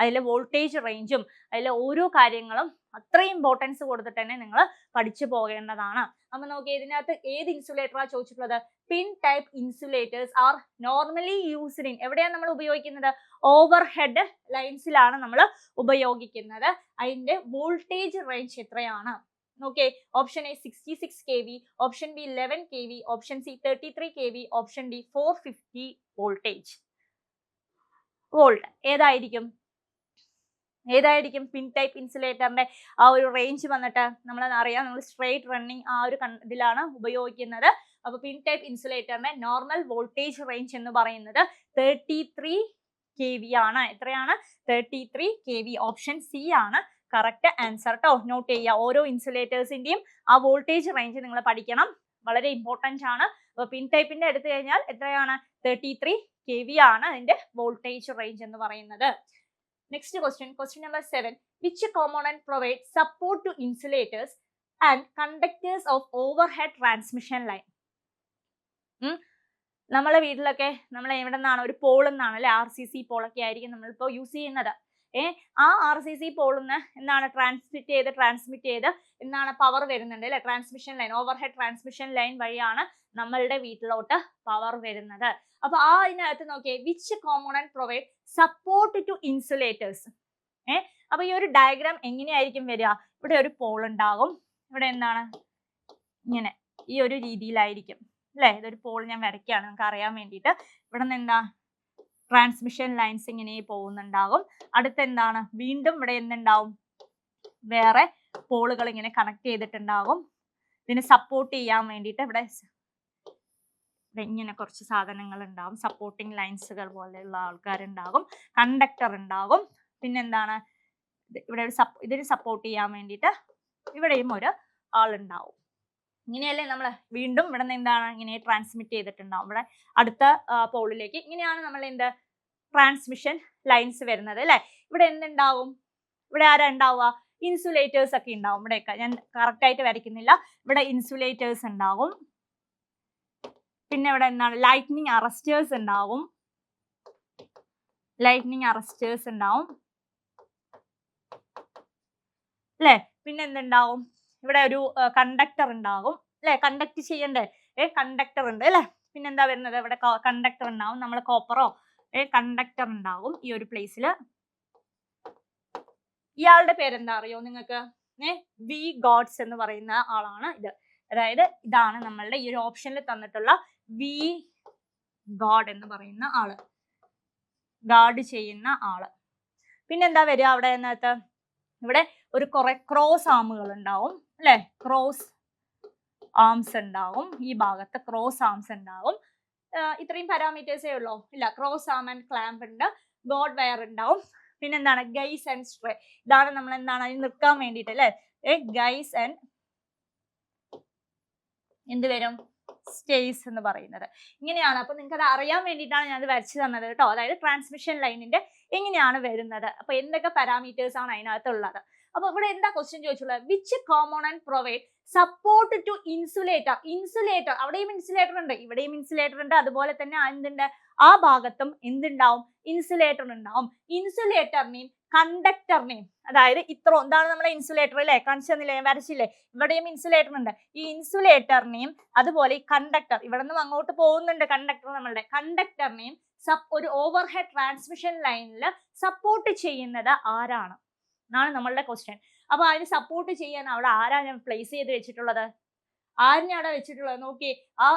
അതിലെ വോൾട്ടേജ് റേഞ്ചും അതിലെ ഓരോ കാര്യങ്ങളും അത്രയും ഇമ്പോർട്ടൻസ് കൊടുത്തിട്ട് തന്നെ നിങ്ങൾ പഠിച്ചു പോകേണ്ടതാണ്. അപ്പൊ നോക്കിയേ ഇതിനകത്ത് ഏത് ഇൻസുലേറ്ററാണ് ചോദിച്ചിട്ടുള്ളത്? Pin type insulators are normally used in. എവിടെയാണ് നമ്മൾ ഉപയോഗിക്കുന്നത്? ഓവർഹെഡ് ലൈൻസിലാണ് നമ്മൾ ഉപയോഗിക്കുന്നത്. അതിന്റെ വോൾട്ടേജ് റേഞ്ച് എത്രയാണ്? നോക്കിയേ option A 66 kV, option B 11 kV, option C 33 kV, option D 450 voltage volt. ഏതായിരിക്കും പിൻ ടൈപ്പ് ഇൻസുലേറ്ററിന്റെ ആ ഒരു റേഞ്ച് വന്നിട്ട് നമ്മൾ അറിയാം, നമ്മൾ സ്ട്രെയിറ്റ് റണ്ണിങ് ആ ഒരു ഇതിലാണ് ഉപയോഗിക്കുന്നത്. അപ്പൊ പിൻ ടൈപ്പ് ഇൻസുലേറ്ററിന്റെ നോർമൽ വോൾട്ടേജ് റേഞ്ച് എന്ന് പറയുന്നത് 33 kV ആണ്. എത്രയാണ്? 33 kV. ഓപ്ഷൻ സി ആണ് കറക്റ്റ് ആൻസർ ട്ടോ. നോട്ട് ചെയ്യുക, ഓരോ ഇൻസുലേറ്റേഴ്സിന്റെയും ആ വോൾട്ടേജ് റേഞ്ച് നിങ്ങൾ പഠിക്കണം, വളരെ ഇമ്പോർട്ടന്റ് ആണ്. അപ്പൊ പിൻ ടൈപ്പിന്റെ എടുത്തു കഴിഞ്ഞാൽ എത്രയാണ്? 33 kV ആണ് അതിന്റെ വോൾട്ടേജ് റേഞ്ച് എന്ന് പറയുന്നത്. Next question number 7. Which component provides support to insulators and conductors of overhead transmission line? നമ്മളെ വീട്ടിലൊക്കെ നമ്മൾ എവിടെ നിന്നാണ്? ഒരു പോളിൽ നിന്നാണ് അല്ലെ, RCC പോളൊക്കെ ആയിരിക്കും നമ്മളിപ്പോൾ യൂസ് ചെയ്യുന്നത്. ആ RCC പോളിൽ നിന്ന് എന്താണ് ട്രാൻസ്മിറ്റ് ചെയ്ത് എന്താണ് പവർ വരുന്നുണ്ട് അല്ലെ, transmission line, overhead transmission line വഴിയാണ് നമ്മളുടെ വീട്ടിലോട്ട് പവർ വരുന്നത്. അപ്പൊ ആ ഇതിനകത്ത് നോക്കിയേ, which component provide support to insulators. അപ്പൊ ഈ ഒരു ഡയഗ്രാം എങ്ങനെയായിരിക്കും വരിക? ഇവിടെ ഒരു പോൾ ഉണ്ടാകും, ഇവിടെ എന്താണ് ഇങ്ങനെ ഈ ഒരു രീതിയിലായിരിക്കും അല്ലെ. ഇതൊരു പോൾ ഞാൻ വരയ്ക്കുകയാണ് നമുക്ക് അറിയാൻ വേണ്ടിയിട്ട്. ഇവിടെ നിന്ന് എന്താ ട്രാൻസ്മിഷൻ ലൈൻസ് ഇങ്ങനെ പോകുന്നുണ്ടാകും. അടുത്ത് എന്താണ് വീണ്ടും ഇവിടെ എന്തുണ്ടാവും? വേറെ പോളുകൾ ഇങ്ങനെ കണക്ട് ചെയ്തിട്ടുണ്ടാകും. ഇതിനെ സപ്പോർട്ട് ചെയ്യാൻ വേണ്ടിയിട്ട് ഇവിടെ ഇങ്ങനെ കുറച്ച് സാധനങ്ങൾ ഉണ്ടാകും, സപ്പോർട്ടിങ് ലൈൻസുകൾ പോലെയുള്ള ആൾക്കാരുണ്ടാകും, കണ്ടക്ടർ ഉണ്ടാകും. പിന്നെന്താണ് ഇവിടെ ഇതിന് സപ്പോർട്ട് ചെയ്യാൻ വേണ്ടിയിട്ട് ഇവിടെയും ഒരു ആളുണ്ടാവും. ഇങ്ങനെയല്ലേ നമ്മൾ വീണ്ടും ഇവിടെ നിന്ന് എന്താണ് ഇങ്ങനെ ട്രാൻസ്മിറ്റ് ചെയ്തിട്ടുണ്ടാവും ഇവിടെ അടുത്ത പോളിലേക്ക്. ഇങ്ങനെയാണ് നമ്മൾ എന്ത് ട്രാൻസ്മിഷൻ ലൈൻസ് വരുന്നത് അല്ലെ. ഇവിടെ എന്തുണ്ടാവും? ഇവിടെ ആരാ ഉണ്ടാവുക? ഇൻസുലേറ്റേഴ്സ് ഒക്കെ ഉണ്ടാവും. ഇവിടെയൊക്കെ ഞാൻ കറക്റ്റ് ആയിട്ട് വരയ്ക്കുന്നില്ല. ഇവിടെ ഇൻസുലേറ്റേഴ്സ് ഉണ്ടാവും. പിന്നെ ഇവിടെ എന്താണ് ലൈറ്റ്നിങ് അറസ്റ്റേഴ്സ് ഉണ്ടാവും. അല്ലെ. പിന്നെ എന്തുണ്ടാവും? ഇവിടെ ഒരു കണ്ടക്ടർ ഉണ്ടാകും അല്ലെ, കണ്ടക്ട് ചെയ്യണ്ടേ, കണ്ടക്ടർ ഉണ്ട് അല്ലെ. പിന്നെന്താ വരുന്നത്? ഇവിടെ കണ്ടക്ടർ ഉണ്ടാവും, നമ്മൾ കോപ്പറോ കണ്ടക്ടർ ഉണ്ടാകും ഈ ഒരു പ്ലേസിൽ. ഇയാളുടെ പേരെന്താ അറിയോ നിങ്ങൾക്ക്? വി ഗോഡ്സ് എന്ന് പറയുന്ന ആളാണ് ഇത്. അതായത് ഇതാണ് നമ്മളുടെ ഈ ഒരു ഓപ്ഷനിൽ തന്നിട്ടുള്ള വി ഗോഡ് എന്ന് പറയുന്ന ആള്, ഗാർഡ് ചെയ്യുന്ന ആള്. പിന്നെന്താ വരിക അവിടെ അതിനകത്ത്? ഇവിടെ ഒരു കുറെ ക്രോസ് ആമുകൾ ഉണ്ടാവും അല്ലെ, ക്രോസ് ആംസ് ഉണ്ടാവും. ഈ ഭാഗത്ത് ക്രോസ് ആംസ് ഉണ്ടാവും. ഇത്രയും പാരാമീറ്റേഴ്സേ ഉള്ളൂ? ഇല്ല, ക്രോസ് ആം ആൻഡ് ക്ലാമ്പ് ഉണ്ട്, ഗോഡ് വയർ ഉണ്ടാവും. പിന്നെന്താണ് ഗൈസ് ആൻഡ് സ്ട്രേ. ഇതാണ് നമ്മൾ എന്താണ് അതിന് നിൽക്കാൻ വേണ്ടിയിട്ട് അല്ലെ, ഗൈസ് ആൻഡ് എന്ത് വരും? സ്റ്റേസ് എന്ന് പറയുന്നത്. ഇങ്ങനെയാണ്. അപ്പൊ നിങ്ങൾക്ക് അത് അറിയാൻ വേണ്ടിയിട്ടാണ് ഞാൻ അത് വരച്ചു തന്നത് കേട്ടോ. അതായത് ട്രാൻസ്മിഷൻ ലൈനിന്റെ എങ്ങനെയാണ് വരുന്നത്, അപ്പൊ എന്തൊക്കെ പാരാമീറ്റേഴ്സ് ആണ് അതിനകത്തുള്ളത്. അപ്പൊ ഇവിടെ എന്താ ക്വസ്റ്റ്യൻ ചോദിച്ചുള്ളത്? Which component provide support to insulator? Insulator, അവിടെയും ഇൻസുലേറ്റർ ഉണ്ട്, ഇവിടെയും ഇൻസുലേറ്റർ ഉണ്ട്, അതുപോലെ തന്നെ എന്തുണ്ട്, ആ ഭാഗത്തും എന്തുണ്ടാവും? ഇൻസുലേറ്റർ ഉണ്ടാവും. ഇൻസുലേറ്ററിനെയും കണ്ടക്ടറിനെയും, അതായത് ഇത്ര എന്താണ് നമ്മുടെ ഇൻസുലേറ്റർ അല്ലേ, കാണിച്ചെന്നില്ലേ, വരച്ചില്ലേ, ഇവിടെയും ഇൻസുലേറ്റർ ഉണ്ട്. ഈ ഇൻസുലേറ്ററിനെയും അതുപോലെ ഈ കണ്ടക്ടർ, ഇവിടെ നിന്നും അങ്ങോട്ട് പോകുന്നുണ്ട് കണ്ടക്ടർ, നമ്മളുടെ കണ്ടക്ടറിനെയും ഒരു ഓവർ ഹെഡ് ട്രാൻസ്മിഷൻ ലൈനിൽ സപ്പോർട്ട് ചെയ്യുന്നത് ആരാണ് എന്നാണ് നമ്മളുടെ ക്വസ്റ്റ്യൻ. അപ്പൊ അതിന് സപ്പോർട്ട് ചെയ്യാൻ അവിടെ ആരാണ് പ്ലേസ് ചെയ്ത് വെച്ചിട്ടുള്ളത്? ആരിനെ അവിടെ വെച്ചിട്ടുള്ളത്? നോക്കി, ആ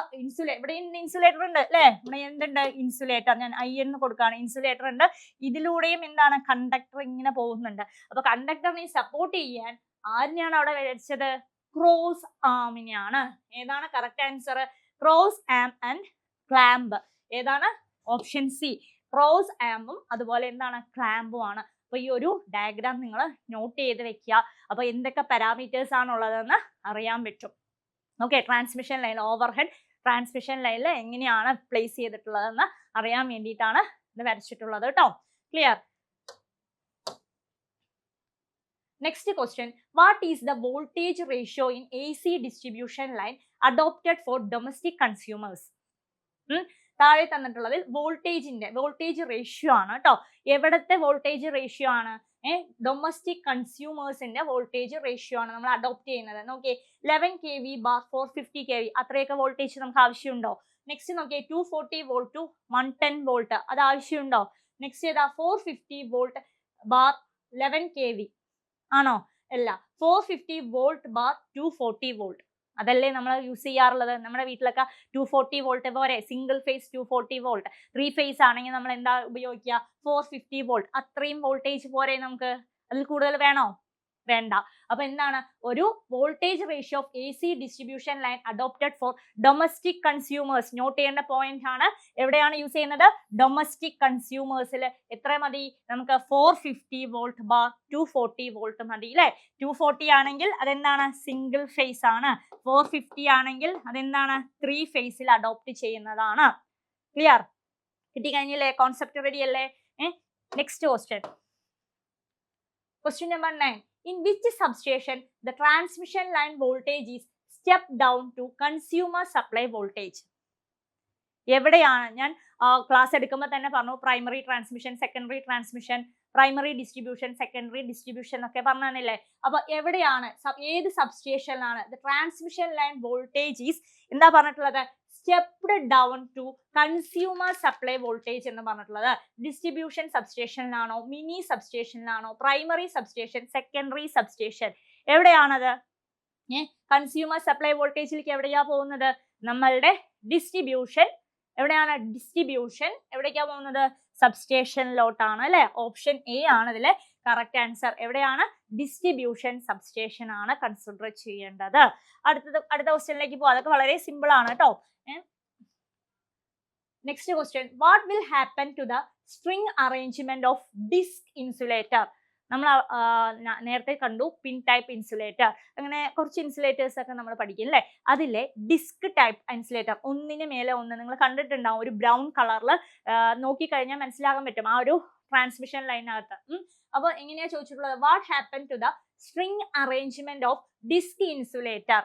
ഇവിടെ ഇൻസുലേറ്റർ ഉണ്ട് അല്ലെ, ഇവിടെ എന്തുണ്ട്? ഇൻസുലേറ്റർ. ഞാൻ ഐ എന്ന് കൊടുക്കുകയാണ്. ഇൻസുലേറ്റർ ഉണ്ട്, ഇതിലൂടെയും എന്താണ്? കണ്ടക്ടർ ഇങ്ങനെ പോകുന്നുണ്ട്. അപ്പൊ കണ്ടക്ടറിനെ സപ്പോർട്ട് ചെയ്യാൻ ആരിനെയാണ് അവിടെ വെച്ചത്? ക്രോസ് ആമിനെയാണ്. ഏതാണ് correct answer? Cross arm and clamp. ഏതാണ്? Option C. ക്രോസ് ആമും അതുപോലെ എന്താണ്? ക്ലാമ്പും ആണ്. അപ്പൊ ഈ ഒരു ഡയഗ്രാം നിങ്ങൾ നോട്ട് ചെയ്ത് വെക്കുക. അപ്പൊ എന്തൊക്കെ പാരാമീറ്റേഴ്സ് ആണുള്ളതെന്ന് അറിയാൻ പറ്റും. Okay, transmission line, over head transmission ലൈനിൽ എങ്ങനെയാണ് പ്ലേസ് ചെയ്തിട്ടുള്ളതെന്ന് അറിയാൻ വേണ്ടിയിട്ടാണ് ഇത് വരച്ചിട്ടുള്ളത് കേട്ടോ. Clear? Next question, what is the voltage ratio in AC distribution line adopted for domestic consumers? താഴെ തന്നിട്ടുള്ളതിൽ വോൾട്ടേജ് റേഷ്യോ ആണ് കേട്ടോ. എവിടത്തെ വോൾട്ടേജ് റേഷ്യോ ആണ്? ഡൊമസ്റ്റിക് കൺസ്യൂമേഴ്സിന്റെ വോൾട്ടേജ് റേഷ്യോ ആണ് നമ്മൾ അഡോപ്റ്റ് ചെയ്യുന്നത്. നോക്കിയേ, 11 kV ബാർ 450 kV, അത്രയൊക്കെ വോൾട്ടേജ് നമുക്ക് ആവശ്യമുണ്ടോ? നെക്സ്റ്റ് നോക്കിയേ, 240 വോൾട്ട് ടു 110 വോൾട്ട്, അത് ആവശ്യമുണ്ടോ? നെക്സ്റ്റ് ഏതാ? 450 വോൾട്ട് ബാർ 11 kV ആണോ? അല്ല, 450 വോൾട്ട് ബാർ 240 വോൾട്ട്, അതല്ലേ നമ്മൾ യൂസ് ചെയ്യാറുള്ളത്. നമ്മുടെ വീട്ടിലൊക്കെ 240 വോൾട്ട് പോരെ, സിംഗിൾ ഫേസ് 240 വോൾട്ട്. 3 ഫേസ് ആണെങ്കിൽ നമ്മൾ എന്താ ഉപയോഗിക്കുക? 450 വോൾട്ട്. അത്രയും വോൾട്ടേജ് പോരെ നമുക്ക്? അതിൽ കൂടുതൽ വേണോ? വേണ്ട. അപ്പൊ എന്താണ്? ഒരു voltage ratio of AC distribution line adopted for domestic consumers. Note ചെയ്യേണ്ട പോയിന്റ് ആണ്. എവിടെയാണ് യൂസ് ചെയ്യുന്നത്? ഡൊമസ്റ്റിക് കൺസ്യൂമേഴ്സിൽ. എത്ര മതി നമുക്ക്? 450 വോൾട്ട് ബാർ 240 വോൾട്ട് മതി അല്ലെ. 240 ആണെങ്കിൽ അതെന്താണ്? സിംഗിൾ ഫേസ് ആണ്. 450 ആണെങ്കിൽ അതെന്താണ്? 3 ഫേസിൽ അഡോപ്റ്റ് ചെയ്യുന്നതാണ്. ക്ലിയർ? കിട്ടി കഴിഞ്ഞില്ലേ? കോൺസെപ്റ്റ് റെഡി അല്ലേ? Next question, question number 9. In which substation the transmission line voltage is stepped down to consumer supply voltage? എവിടെയാണ്? ഞാൻ ക്ലാസ് എടുക്കുമ്പോൾ തന്നെ പറഞ്ഞു, primary transmission, secondary transmission, primary distribution, secondary distribution ഒക്കെ പറഞ്ഞില്ലേ. അപ്പൊ എവിടെയാണ്? ഏത് സബ്സ്റ്റേഷനിലാണ് the transmission line voltage is എന്താ പറഞ്ഞിട്ടുള്ളത്? Stepped down to consumer supply voltage എന്ന് പറഞ്ഞിട്ടുള്ളത്. ഡിസ്ട്രിബ്യൂഷൻ സബ്സ്റ്റേഷനിലാണോ, മിനി സബ്സ്റ്റേഷനിലാണോ, പ്രൈമറി സബ്സ്റ്റേഷൻ, സെക്കൻഡറി സബ്സ്റ്റേഷൻ, എവിടെയാണത്? കൺസ്യൂമർ സപ്ലൈ വോൾട്ടേജിലേക്ക് എവിടെയാ പോകുന്നത്? നമ്മളുടെ ഡിസ്ട്രിബ്യൂഷൻ. എവിടെയാണ് ഡിസ്ട്രിബ്യൂഷൻ? എവിടേക്കാ പോകുന്നത്? സബ്സ്റ്റേഷനിലോട്ടാണ് അല്ലെ. ഓപ്ഷൻ എ ആണ് ഇതിലെ കറക്റ്റ് ആൻസർ. എവിടെയാണ്? ഡിസ്ട്രിബ്യൂഷൻ സബ്സ്റ്റേഷൻ ആണ് കൺസിഡർ ചെയ്യേണ്ടത്. അടുത്ത ക്വസ്റ്റ്യനിലേക്ക് പോകാം. അതൊക്കെ വളരെ സിമ്പിൾ ആണ് കേട്ടോ. Next question, what will happen to the string arrangement of disc insulator? നമ്മൾ നേരത്തെ കണ്ടു പിൻ ടൈപ്പ് ഇൻസുലേറ്റർ, അങ്ങനെ കുറച്ച് ഇൻസുലേറ്റേഴ്സ് ഒക്കെ നമ്മൾ പഠിക്കും അല്ലേ. അതിലെ ഡിസ്ക് ടൈപ്പ് ഇൻസുലേറ്റർ, ഒന്നിന് മേലെ ഒന്ന് നിങ്ങൾ കണ്ടിട്ടുണ്ടാവും. ഒരു ബ്രൗൺ കളറിൽ നോക്കിക്കഴിഞ്ഞാൽ മനസ്സിലാകാൻ പറ്റും ആ ഒരു ട്രാൻസ്മിഷൻ ലൈനകത്ത്. അപ്പൊ എങ്ങനെയാ ചോദിച്ചിട്ടുള്ളത്? What happen to the string arrangement of disc insulator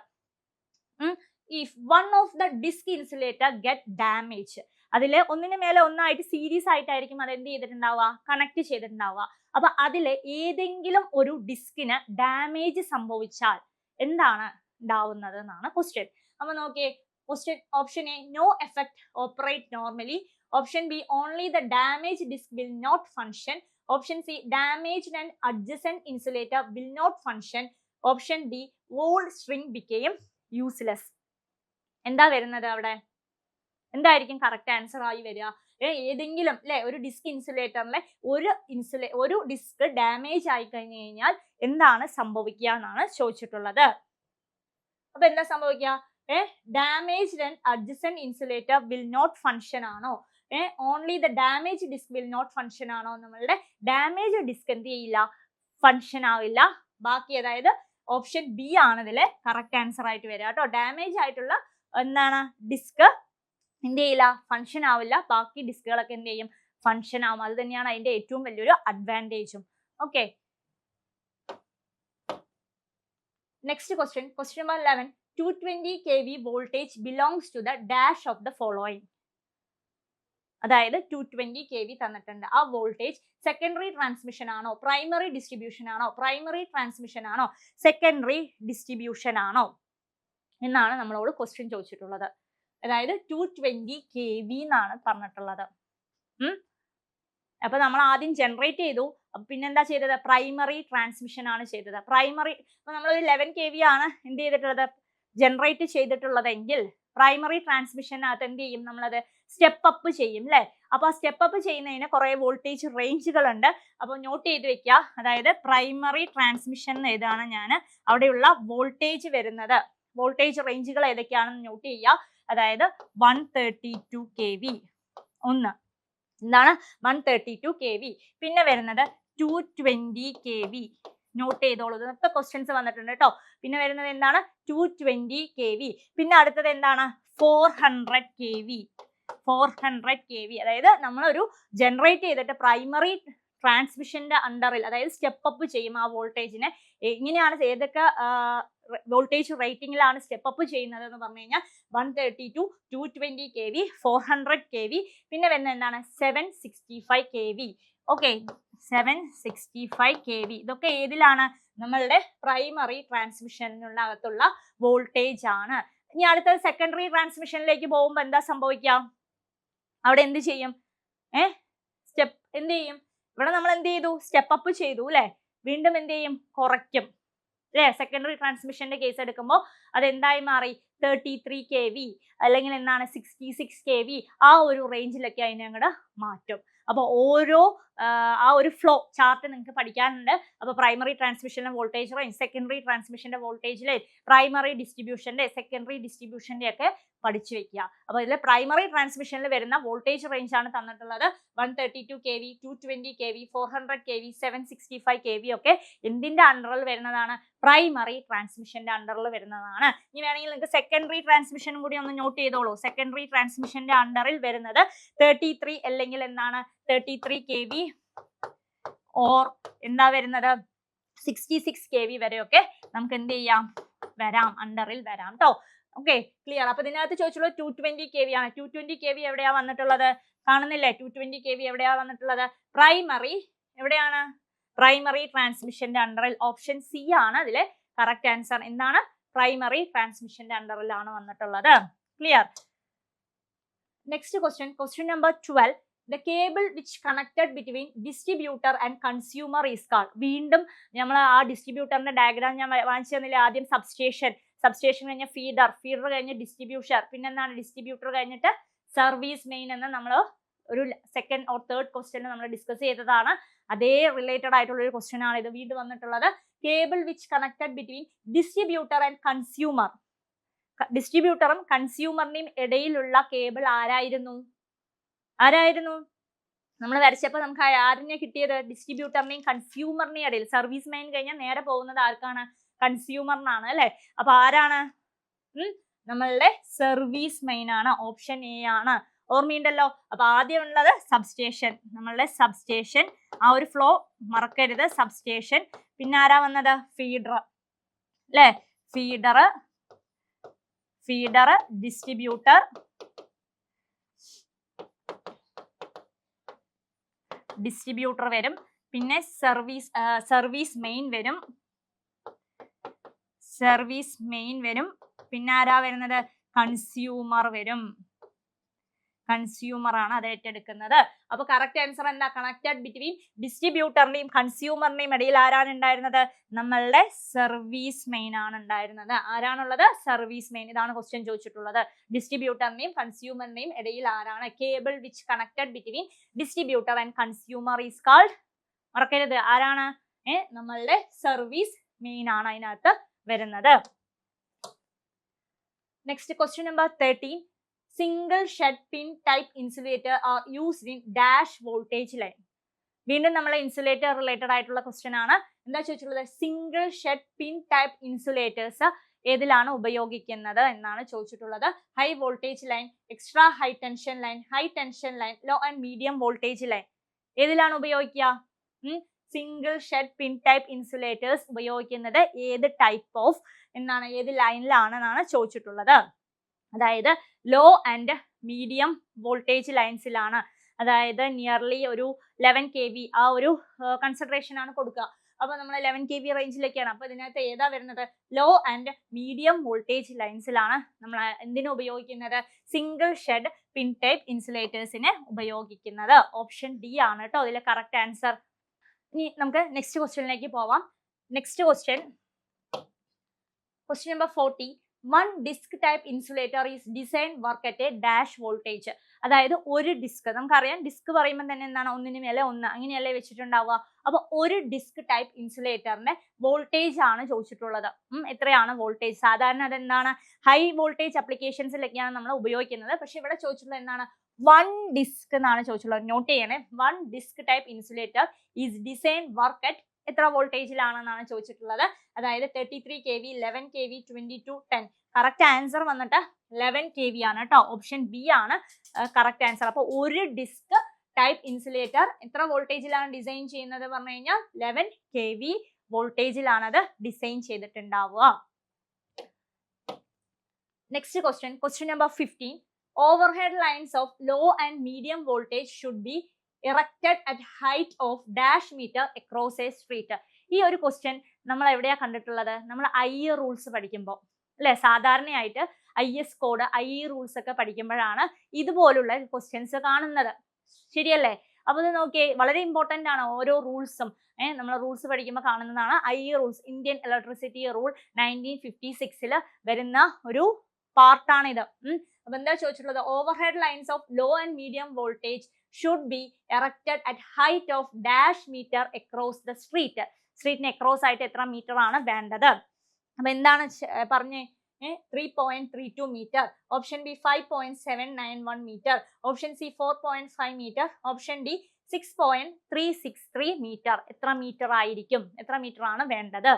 if one of the disc insulator get damage? അതില് ഒന്നിന് മേലെ ഒന്നായിട്ട് സീരീസ് ആയിട്ടായിരിക്കും അത് എന്ത് ചെയ്തിട്ടുണ്ടാവുക? കണക്ട് ചെയ്തിട്ടുണ്ടാവുക. അപ്പൊ അതിലെ ഏതെങ്കിലും ഒരു ഡിസ്കിന് ഡാമേജ് സംഭവിച്ചാൽ എന്താണ് ഉണ്ടാവുന്നത് എന്നാണ് ക്വസ്റ്റ്യൻ. അപ്പൊ നോക്കിയേ, question option A, no effect, operate normally. Option B, only the damage disc will not function. Option C, damaged and adjacent insulator will not function. Option D, whole string became useless. എന്താ വരുന്നത് അവിടെ? എന്തായിരിക്കും correct answer ആയി വരിക? ഏതെങ്കിലും അല്ലെ ഒരു disk ഇൻസുലേറ്ററിലെ ഒരു ഡിസ്ക് ഡാമേജ് ആയി കഴിഞ്ഞു കഴിഞ്ഞാൽ എന്താണ് സംഭവിക്കുക എന്നാണ് ചോദിച്ചിട്ടുള്ളത്. അപ്പൊ എന്താ സംഭവിക്കുക? Damaged and adjacent insulator will not function ആണോ? Only the damage disc will not function ആണോ? നമ്മളുടെ ഡാമേജ് ഡിസ്ക് എന്ത് ചെയ്യില്ല? ഫങ്ഷൻ ആവില്ല. ബാക്കി അതായത് ഓപ്ഷൻ ബി ആണ് ഇതിലെ കറക്റ്റ് ആൻസർ ആയിട്ട് വരിക കേട്ടോ. ഡാമേജ് ആയിട്ടുള്ള എന്താണ് ഡിസ്ക് എന്ത് ചെയ്യില്ല, ഫങ്ഷൻ ആവില്ല. ബാക്കി ഡിസ്കുകളൊക്കെ എന്ത് ചെയ്യും, ഫങ്ഷൻ ആവും. അത് തന്നെയാണ് അതിന്റെ ഏറ്റവും വലിയൊരു അഡ്വാൻറ്റേജും. Okay, next question number 11. 220 kV voltage belongs to the dash of the following. അതായത് 220 kV തന്നിട്ടുണ്ട്. ആ വോൾട്ടേജ് സെക്കൻഡറി ട്രാൻസ്മിഷൻ ആണോ, പ്രൈമറി ഡിസ്ട്രിബ്യൂഷൻ ആണോ, പ്രൈമറി ട്രാൻസ്മിഷൻ ആണോ, സെക്കൻഡറി ഡിസ്ട്രിബ്യൂഷൻ ആണോ എന്നാണ് നമ്മളോട് ക്വസ്റ്റ്യൻ ചോദിച്ചിട്ടുള്ളത്. അതായത് 220 kV എന്നാണ് പറഞ്ഞിട്ടുള്ളത്. അപ്പൊ നമ്മൾ ആദ്യം ജനറേറ്റ് ചെയ്തു, പിന്നെന്താ ചെയ്തത്, പ്രൈമറി ട്രാൻസ്മിഷൻ ആണ് ചെയ്തത്. പ്രൈമറി നമ്മൾ ഒരു 11 kV ആണ് എന്ത് ചെയ്തിട്ടുള്ളത്, ജനറേറ്റ് ചെയ്തിട്ടുള്ളതെങ്കിൽ പ്രൈമറി ട്രാൻസ്മിഷനകത്ത് എന്ത് ചെയ്യും, നമ്മളത് സ്റ്റെപ്പ് അപ്പ് ചെയ്യും അല്ലെ. അപ്പൊ ആ സ്റ്റെപ്പ് അപ്പ് ചെയ്യുന്നതിന് കുറെ വോൾട്ടേജ് റേഞ്ചുകൾ ഉണ്ട്. അപ്പൊ നോട്ട് ചെയ്ത് വെക്കുക. അതായത് പ്രൈമറി ട്രാൻസ്മിഷൻ ഏതാണ്, ഞാൻ അവിടെയുള്ള വോൾട്ടേജ് വരുന്നത്, വോൾട്ടേജ് റേഞ്ചുകൾ ഏതൊക്കെയാണെന്ന് നോട്ട് ചെയ്യുക. അതായത് 132 kV ഒന്ന്, എന്താണ് 132 kV. പിന്നെ വരുന്നത് 220 kV, നോട്ട് ചെയ്തോളൂ, ഇതൊക്കെ ക്വസ്റ്റ്യൻസ് വന്നിട്ടുണ്ട് കേട്ടോ. പിന്നെ വരുന്നത് എന്താണ് 220 kV. പിന്നെ അടുത്തത് എന്താണ് 400 kV. 400 kV അതായത് നമ്മളൊരു ജനറേറ്റ് ചെയ്തിട്ട് പ്രൈമറി ട്രാൻസ്മിഷന്റെ അണ്ടറിൽ, അതായത് സ്റ്റെപ്പ് അപ്പ് ചെയ്യും ആ വോൾട്ടേജിനെ. എങ്ങനെയാണ്, ഏതൊക്കെ വോൾട്ടേജ് റേറ്റിംഗിലാണ് സ്റ്റെപ്പ് അപ്പ് ചെയ്യുന്നത് എന്ന് പറഞ്ഞു കഴിഞ്ഞാൽ 132, 220 kV, 400 kV. പിന്നെ വരുന്നത് എന്താണ് 765 kV. Okay, 765 kV. ഇതൊക്കെ ഏതിലാണ്, നമ്മളുടെ പ്രൈമറി ട്രാൻസ്മിഷനുള്ള അകത്തുള്ള വോൾട്ടേജ് ആണ്. ഇനി അടുത്തത് സെക്കൻഡറി ട്രാൻസ്മിഷനിലേക്ക് പോകുമ്പോൾ എന്താ സംഭവിക്കാം, അവിടെ എന്ത് ചെയ്യും, സ്റ്റെപ്പ് എന്ത് ചെയ്യും, ഇവിടെ നമ്മൾ എന്ത് ചെയ്തു, സ്റ്റെപ്പ് അപ്പ് ചെയ്തു അല്ലെ, വീണ്ടും എന്ത് ചെയ്യും, കുറയ്ക്കും അല്ലെ. സെക്കൻഡറി ട്രാൻസ്മിഷന്റെ കേസ് എടുക്കുമ്പോൾ അത് എന്തായി മാറി, 33 kV അല്ലെങ്കിൽ എന്താണ് 66 kV, ആ ഒരു റേഞ്ചിലൊക്കെ അതിനെ അങ്ങോട്ട് മാറ്റും. അപ്പൊ ഓരോ ആ ഒരു ഫ്ലോ ചാർട്ട് നിങ്ങൾക്ക് പഠിക്കാനുണ്ട്. അപ്പൊ പ്രൈമറി ട്രാൻസ്മിഷന്റെ വോൾട്ടേജ് റേഞ്ച്, സെക്കൻഡറി ട്രാൻസ്മിഷന്റെ വോൾട്ടേജ് റേഞ്ച്, പ്രൈമറി ഡിസ്ട്രിബ്യൂഷന്റെ, സെക്കൻഡറി ഡിസ്ട്രിബ്യൂഷന്റെ ഒക്കെ പഠിച്ചു വെക്കുക. അപ്പൊ ഇതിൽ പ്രൈമറി ട്രാൻസ്മിഷനിൽ വരുന്ന വോൾട്ടേജ് റേഞ്ച് ആണ് തന്നിട്ടുള്ളത്. 132 kV, 220 kV, 400 kV, 765 kV ഒക്കെ എന്തിന്റെ അണ്ടറിൽ വരുന്നതാണ്, പ്രൈമറി ട്രാൻസ്മിഷന്റെ അണ്ടറിൽ വരുന്നതാണ്. ഇനി വേണമെങ്കിൽ നിങ്ങൾക്ക് സെക്കൻഡറി ട്രാൻസ്മിഷനും കൂടി ഒന്ന് നോട്ട് ചെയ്തോളൂ. സെക്കൻഡറി ട്രാൻസ്മിഷന്റെ അണ്ടറിൽ വരുന്നത് 33 അല്ലെങ്കിൽ എന്താണ് 33 kV ഓർ എന്താ വരുന്നത് 66 kV വരെയൊക്കെ നമുക്ക് എന്ത് ചെയ്യാം, വരാം, അണ്ടറിൽ വരാം കേട്ടോ. Okay, clear. അപ്പൊ ഇതിനകത്ത് ചോദിച്ചുള്ളത് 220 kV ആണ്. 220 kV എവിടെയാ വന്നിട്ടുള്ളത്, കാണുന്നില്ലേ, 220 kV എവിടെയാ വന്നിട്ടുള്ളത്, പ്രൈമറി, എവിടെയാണ്, പ്രൈമറി ട്രാൻസ്മിഷന്റെ അണ്ടറിൽ. ഓപ്ഷൻ സി ആണ് അതിലെ കറക്റ്റ് ആൻസർ. എന്താണ്, പ്രൈമറി ട്രാൻസ്മിഷന്റെ അണ്ടറിലാണ് വന്നിട്ടുള്ളത്. Clear. Next question number 12. The cable which connected between distributor and consumer is called. വീണ്ടും നമ്മൾ ആ ഡിസ്ട്രിബ്യൂട്ടറിന്റെ ഡയഗ്രാം ഞാൻ വാങ്ങിച്ചു തന്നില്ല. ആദ്യം സബ്സ്റ്റേഷൻ കഴിഞ്ഞ ഫീഡർ കഴിഞ്ഞ് ഡിസ്ട്രിബ്യൂഷൻ, പിന്നെ എന്താണ് ഡിസ്ട്രിബ്യൂട്ടർ കഴിഞ്ഞിട്ട് സർവീസ് മെയിൻ എന്ന് നമ്മൾ ഒരു സെക്കൻഡ് ഓർ തേർഡ് ക്വസ്റ്റ്യൻ നമ്മൾ ഡിസ്കസ് ചെയ്തതാണ്. അതേ റിലേറ്റഡ് ആയിട്ടുള്ള ഒരു ക്വസ്റ്റ്യൻ ആണ് ഇത് വീണ്ടും വന്നിട്ടുള്ളത്. Cable which connected between distributor and consumer. ഡിസ്ട്രിബ്യൂട്ടറും കൺസ്യൂമറിന്റെയും ഇടയിലുള്ള കേബിൾ ആരായിരുന്നു, നമ്മൾ വരച്ചപ്പോൾ നമുക്ക് ആരിനെ കിട്ടിയത്, ഡിസ്ട്രിബ്യൂട്ടറിനെയും കൺസ്യൂമറിനെയും ഇടയിൽ. സർവീസ് മെയിൻ കഴിഞ്ഞാൽ നേരെ പോകുന്നത് ആർക്കാണ്, കൺസ്യൂമറിനാണ് അല്ലെ. അപ്പൊ ആരാണ്, നമ്മളുടെ സർവീസ് മെയിൻ ആണ്. ഓപ്ഷൻ എ ആണ്. ഓർമ്മയുണ്ടല്ലോ. അപ്പൊ ആദ്യം ഉള്ളത് സബ്സ്റ്റേഷൻ, നമ്മളുടെ സബ്സ്റ്റേഷൻ, ആ ഒരു ഫ്ലോ മറക്കരുത്. സബ്സ്റ്റേഷൻ, പിന്നെ ആരാ വന്നത്, ഫീഡർ അല്ലെ, ഫീഡർ ഡിസ്ട്രിബ്യൂട്ടർ വരും, പിന്നെ സർവീസ് മെയിൻ വരും, പിന്നെ ആരാ വരുന്നത്, കൺസ്യൂമർ വരും. കൺസ്യൂമർ ആണ് അത് ഏറ്റെടുക്കുന്നത്. അപ്പൊ കറക്റ്റ് ആൻസർ എന്താ, കണക്റ്റഡ് ബിറ്റ്വീൻ ഡിസ്ട്രിബ്യൂട്ടറിന്റെയും കൺസ്യൂമറിന്റെയും ഇടയിൽ ആരാണ് ഉണ്ടായിരുന്നത്, നമ്മളുടെ സർവീസ് മെയിൻ ആണ് ഉണ്ടായിരുന്നത്. ആരാണുള്ളത്, സർവീസ് മെയിൻ. ഇതാണ് ക്വസ്റ്റ്യൻ ചോദിച്ചിട്ടുള്ളത്. ഡിസ്ട്രിബ്യൂട്ടറിന്റെയും കൺസ്യൂമറിന്റെയും ഇടയിൽ ആരാണ്, cable which connected between distributor and consumer is called, മറക്കരുത്, ആരാണ്, നമ്മളുടെ സർവീസ് മെയിൻ ആണ് അതിനകത്ത് വരുന്നത്. Next question number 13. Single shed pin type insulator are used in dash voltage line. വീണ്ടും നമ്മളെ ഇൻസുലേറ്റർ റിലേറ്റഡ് ആയിട്ടുള്ള ക്വസ്റ്റ്യൻ ആണ്. എന്താ ചോദിച്ചിട്ടുള്ളത്, single shed pin type insulators ഏതിലാണ് ഉപയോഗിക്കുന്നത് എന്നാണ് ചോദിച്ചിട്ടുള്ളത്. High voltage line, extra high tension line, low and medium voltage line ഏതിലാണ് ഉപയോഗിക്കുക? Single shed pin type insulators ഉപയോഗിക്കുന്നത് ഏത് ടൈപ്പ് ഓഫ് ഏത് ലൈനിലാണെന്നാണ് ചോദിച്ചിട്ടുള്ളത്. അതായത് ലോ ആൻഡ് മീഡിയം വോൾട്ടേജ് ലൈൻസിലാണ്. അതായത് നിയർലി ഒരു 11 kV ആ ഒരു കൺസിഡറേഷൻ ആണ് കൊടുക്കുക. അപ്പൊ നമ്മൾ 11 kV റേഞ്ചിലേക്കാണ്. അപ്പൊ ഇതിനകത്ത് ഏതാ വരുന്നത്? ലോ ആൻഡ് മീഡിയം വോൾട്ടേജ് ലൈൻസിലാണ് നമ്മൾ എന്തിനു ഉപയോഗിക്കുന്നത്? സിംഗിൾ ഷെഡ് പിൻ ടൈപ്പ് ഇൻസുലേറ്റേഴ്സിനെ ഉപയോഗിക്കുന്നത്. ഓപ്ഷൻ ഡി ആണ് കേട്ടോ അതിലെ കറക്റ്റ് ആൻസർ. ഇനി നമുക്ക് നെക്സ്റ്റ് ക്വസ്റ്റ്യനിലേക്ക് പോവാം. Next question number 40. One disk type insulator is design work at A dash voltage. അതായത് ഒരു ഡിസ്ക്, നമുക്കറിയാം ഡിസ്ക് പറയുമ്പോൾ തന്നെ എന്താണ്, ഒന്നിന് മേലെ ഒന്ന് അങ്ങനെയല്ലേ വെച്ചിട്ടുണ്ടാവുക. അപ്പൊ ഒരു ഡിസ്ക് ടൈപ്പ് ഇൻസുലേറ്ററിന്റെ വോൾട്ടേജ് ആണ് ചോദിച്ചിട്ടുള്ളത്. എത്രയാണ് വോൾട്ടേജ്? സാധാരണ അതെന്താണ്, ഹൈ വോൾട്ടേജ് അപ്ലിക്കേഷൻസിലൊക്കെയാണ് നമ്മൾ ഉപയോഗിക്കുന്നത്. പക്ഷെ ഇവിടെ ചോദിച്ചിട്ടുള്ളത് എന്താണ്, വൺ ഡിസ്ക് എന്നാണ് ചോദിച്ചിട്ടുള്ളത്. നോട്ട് ചെയ്യണേ, one disk type insulator is design work at എത്ര വോൾട്ടേജിലാണെന്നാണ് ചോദിച്ചിട്ടുള്ളത്. അതായത് 33 kV, 11 kV, 22, 10. കറക്റ്റ് ആൻസർ വന്നിട്ട് 11 kV ആണ് കേട്ടോ. ഓപ്ഷൻ ബി ആണ് കറക്റ്റ് ആൻസർ. അപ്പൊ ഒരു ഡിസ്ക് ടൈപ്പ് ഇൻസുലേറ്റർ എത്ര വോൾട്ടേജിലാണ് ഡിസൈൻ ചെയ്യുന്നത് പറഞ്ഞു കഴിഞ്ഞാൽ 11 kV വോൾട്ടേജിലാണ് അത് ഡിസൈൻ ചെയ്തിട്ടുണ്ടാവുക. Next question number 15. Overhead lines of low and medium voltage should be erected at height of dash meter across a street. ഈ ഒരു ക്വസ്റ്റ്യൻ നമ്മൾ എവിടെയാ കണ്ടിട്ടുള്ളത്? നമ്മൾ IE റൂൾസ് പഠിക്കുമ്പോൾ അല്ലെ, സാധാരണയായിട്ട് IS കോഡ്, IE റൂൾസ് ഒക്കെ പഠിക്കുമ്പോഴാണ് ഇതുപോലുള്ള ക്വസ്റ്റ്യൻസ് കാണുന്നത്. ശരിയല്ലേ? അപ്പൊ ഇത് നോക്കിയേ, വളരെ ഇമ്പോർട്ടന്റ് ആണ് ഓരോ റൂൾസും. നമ്മൾ റൂൾസ് പഠിക്കുമ്പോൾ കാണുന്നതാണ് IE rules. Indian electricity rule 1956 വരുന്ന ഒരു പാർട്ടാണ് ഇത്. അപ്പൊ എന്താ ചോദിച്ചിട്ടുള്ളത്? Overhead lines of low and medium voltage should be erected at height of dash metre across the street. സ്ട്രീറ്റിന് അക്രോസ് ആയിട്ട് എത്ര മീറ്റർ ആണ് വേണ്ടത്? അപ്പൊ എന്താണ് പറഞ്ഞേ? 3.32 metre. Option B 5.791 metre. Option C 4.5 metre. Option D 6.363 metre. എത്ര മീറ്റർ ആയിരിക്കും? എത്ര മീറ്റർ ആണ് വേണ്ടത്?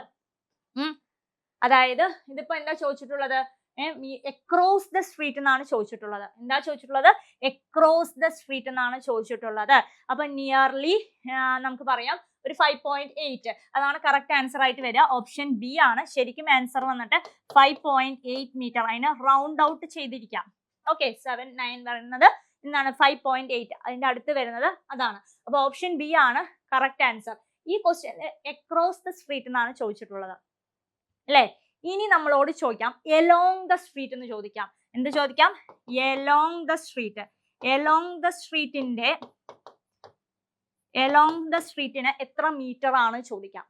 അതായത് ഇതിപ്പോ എന്താ ചോദിച്ചിട്ടുള്ളത്? അക്രോസ് ദ സ്ട്രീറ്റ് എന്നാണ് ചോദിച്ചിട്ടുള്ളത്. എന്താ ചോദിച്ചിട്ടുള്ളത്? അക്രോസ് ദ സ്ട്രീറ്റ് എന്നാണ് ചോദിച്ചിട്ടുള്ളത്. അപ്പൊ നിയർലി നമുക്ക് പറയാം ഒരു 5.8 അതാണ് കറക്റ്റ് ആൻസർ ആയിട്ട് വരിക. ഓപ്ഷൻ ബി ആണ് ശരിക്കും ആൻസർ വന്നിട്ട് 5.8 മീറ്റർ. അതിനെ റൗണ്ട് ഔട്ട് ചെയ്തിരിക്കാം. ഓക്കെ, 7.9 പറയുന്നത് എന്താണ്? 5.8. അതിന്റെ അടുത്ത് വരുന്നത് അതാണ്. അപ്പൊ ഓപ്ഷൻ ബി ആണ് കറക്റ്റ് ആൻസർ. ഈ ക്വസ്റ്റ്യൻ അക്രോസ് ദ സ്ട്രീറ്റ് എന്നാണ് ചോദിച്ചിട്ടുള്ളത് അല്ലേ? ഇനി നമ്മളോട് ചോദിക്കാം എലോങ് ദ സ്ട്രീറ്റ് എന്ന് ചോദിക്കാം. എന്ത് ചോദിക്കാം? Along the street. Along the സ്ട്രീറ്റിന് എത്ര മീറ്റർ ആണ് ചോദിക്കാം.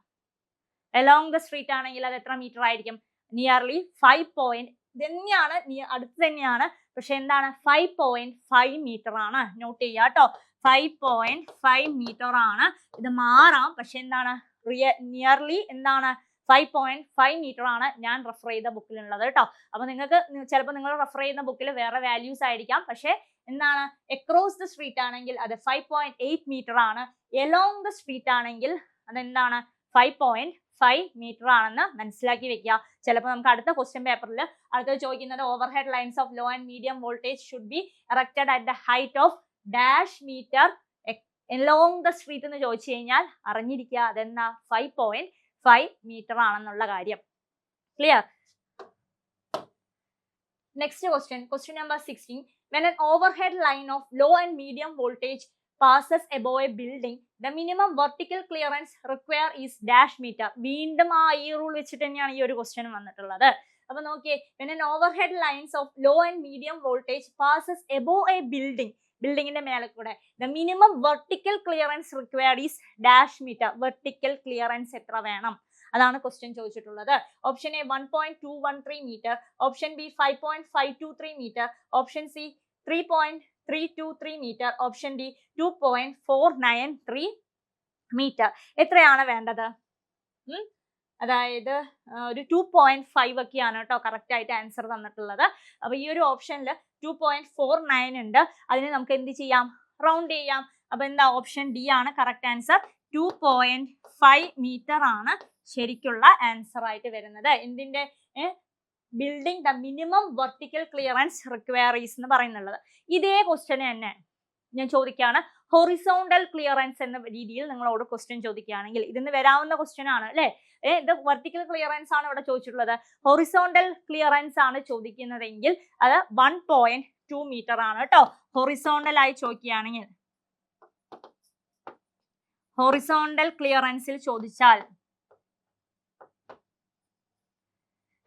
എലോങ് ദ സ്ട്രീറ്റ് ആണെങ്കിൽ അത് എത്ര മീറ്റർ ആയിരിക്കും? നിയർലി 5. തന്നെയാണ്, അടുത്ത് തന്നെയാണ്. പക്ഷെ എന്താണ്? 5.5 മീറ്റർ ആണ്. നോട്ട് ചെയ്യുക കേട്ടോ, 5.5 മീറ്റർ ആണ്. ഇത് മാറാം, പക്ഷെ എന്താണ്? നിയർലി എന്താണ്? 5.5 മീറ്റർ ആണ് ഞാൻ റെഫർ ചെയ്ത ബുക്കിലുള്ളത് കേട്ടോ. അപ്പൊ നിങ്ങൾക്ക് ചിലപ്പോൾ നിങ്ങൾ റെഫർ ചെയ്യുന്ന ബുക്കിൽ വേറെ വാല്യൂസ് ആയിരിക്കാം. പക്ഷെ എന്താണ്? അക്രോസ് ദ സ്ട്രീറ്റ് ആണെങ്കിൽ അത് 5.8 മീറ്റർ ആണ്. എലോങ് ദ സ്ട്രീറ്റ് ആണെങ്കിൽ അതെന്താണ്? 5.5 മീറ്റർ ആണെന്ന് മനസ്സിലാക്കി വെക്കുക. ചിലപ്പോൾ നമുക്ക് അടുത്ത ക്വസ്റ്റ്യൻ പേപ്പറിൽ അടുത്തത് ചോദിക്കുന്നത് overhead lines of low and medium voltage should be erected at the height of dash meter along the street എന്ന് ചോദിച്ചു കഴിഞ്ഞാൽ അറിഞ്ഞിരിക്കുക അതെന്നാ 5.5 മീറ്റർ ആണെന്നുള്ള കാര്യം. Clear? Next question number 16. When an overhead line of low and medium voltage passes above a building, the minimum vertical clearance required is dash meter. വീണ്ടും ആ ഈ റൂൾ വെച്ചിട്ട് തന്നെയാണ് ഈ ഒരു ക്വസ്റ്റ്യൻ വന്നിട്ടുള്ളത്. അപ്പൊ നോക്കിയേ, when an overhead lines of low and medium voltage passes above a building, ബിൽഡിങ്ങിന്റെ മേലെ കൂടെ, the minimum vertical clearance required is dash meter. Vertical clearance എത്ര വേണം? അതാണ് ക്വസ്റ്റ്യൻ ചോദിച്ചിട്ടുള്ളത്. Option A 1.213 meter, option B 5.523 meter, option C 3.323 meter, option D 2.493 meter. എത്രയാണ് വേണ്ടത്? അതായത് ഒരു 2.5 ഒക്കെയാണ് കേട്ടോ കറക്റ്റ് ആയിട്ട് ആൻസർ തന്നിട്ടുള്ളത്. അപ്പൊ ഈ ഒരു ഓപ്ഷനിൽ 2.49 ഉണ്ട്. അതിന് നമുക്ക് എന്ത് ചെയ്യാം? റൗണ്ട് ചെയ്യാം. അപ്പൊ എന്താ? ഓപ്ഷൻ ഡി ആണ് കറക്റ്റ് ആൻസർ. 2.5 മീറ്റർ ആണ് ശരിക്കുള്ള ആൻസർ ആയിട്ട് വരുന്നത്. എന്തിന്റെ building the minimum vertical clearance requires എന്ന് പറയുന്നുള്ളത്. ഇതേ ക്വസ്റ്റ്യൻ തന്നെ ഞാൻ ചോദിക്കുകയാണ്. ഹൊറിസോണ്ടൽ ക്ലിയറൻസ് എന്ന രീതിയിൽ നിങ്ങളോട് ക്വസ്റ്റ്യൻ ചോദിക്കുകയാണെങ്കിൽ ഇതിന് വരാവുന്ന ക്വസ്റ്റ്യൻ ആണ് അല്ലെ. ഇത് വെർട്ടിക്കൽ ക്ലിയറൻസ് ആണ് ഇവിടെ ചോദിച്ചിട്ടുള്ളത്. ഹൊറിസോണ്ടൽ ക്ലിയറൻസ് ആണ് ചോദിക്കുന്നതെങ്കിൽ അത് 1.2 മീറ്റർ ആണ് കേട്ടോ. ഹൊറിസോണ്ടൽ ആയി ചോദിക്കുകയാണെങ്കിൽ, ഹൊറിസോണ്ടൽ ക്ലിയറൻസിൽ ചോദിച്ചാൽ,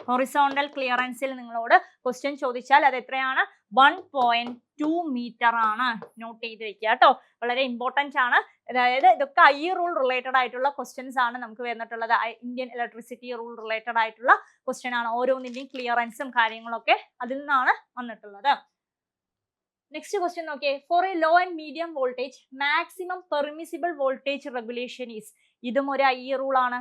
ഹൊറിസോണ്ടൽ ക്ലിയറൻസിൽ നിങ്ങളോട് ക്വസ്റ്റ്യൻ ചോദിച്ചാൽ അത് എത്രയാണ്? 1.2 മീറ്റർ ആണ്. നോട്ട് ചെയ്ത് വെക്കുക കേട്ടോ, വളരെ ഇമ്പോർട്ടന്റ് ആണ്. അതായത് ഇതൊക്കെ ഐ റൂൾ റിലേറ്റഡ് ആയിട്ടുള്ള ക്വസ്റ്റ്യൻസ് ആണ് നമുക്ക് വന്നിട്ടുള്ളത്. ഇന്ത്യൻ ഇലക്ട്രിസിറ്റി റൂൾ റിലേറ്റഡ് ആയിട്ടുള്ള ക്വസ്റ്റ്യൻ ആണ്. ഓരോന്നിന്റെയും ക്ലിയറൻസും കാര്യങ്ങളൊക്കെ അതിൽ നിന്നാണ് വന്നിട്ടുള്ളത്. നെക്സ്റ്റ് ക്വസ്റ്റ്യൻ നോക്കിയേ. For a low and medium voltage maximum permissible voltage regulation is. ഇതും ഒരു ഐ റൂൾ ആണ്.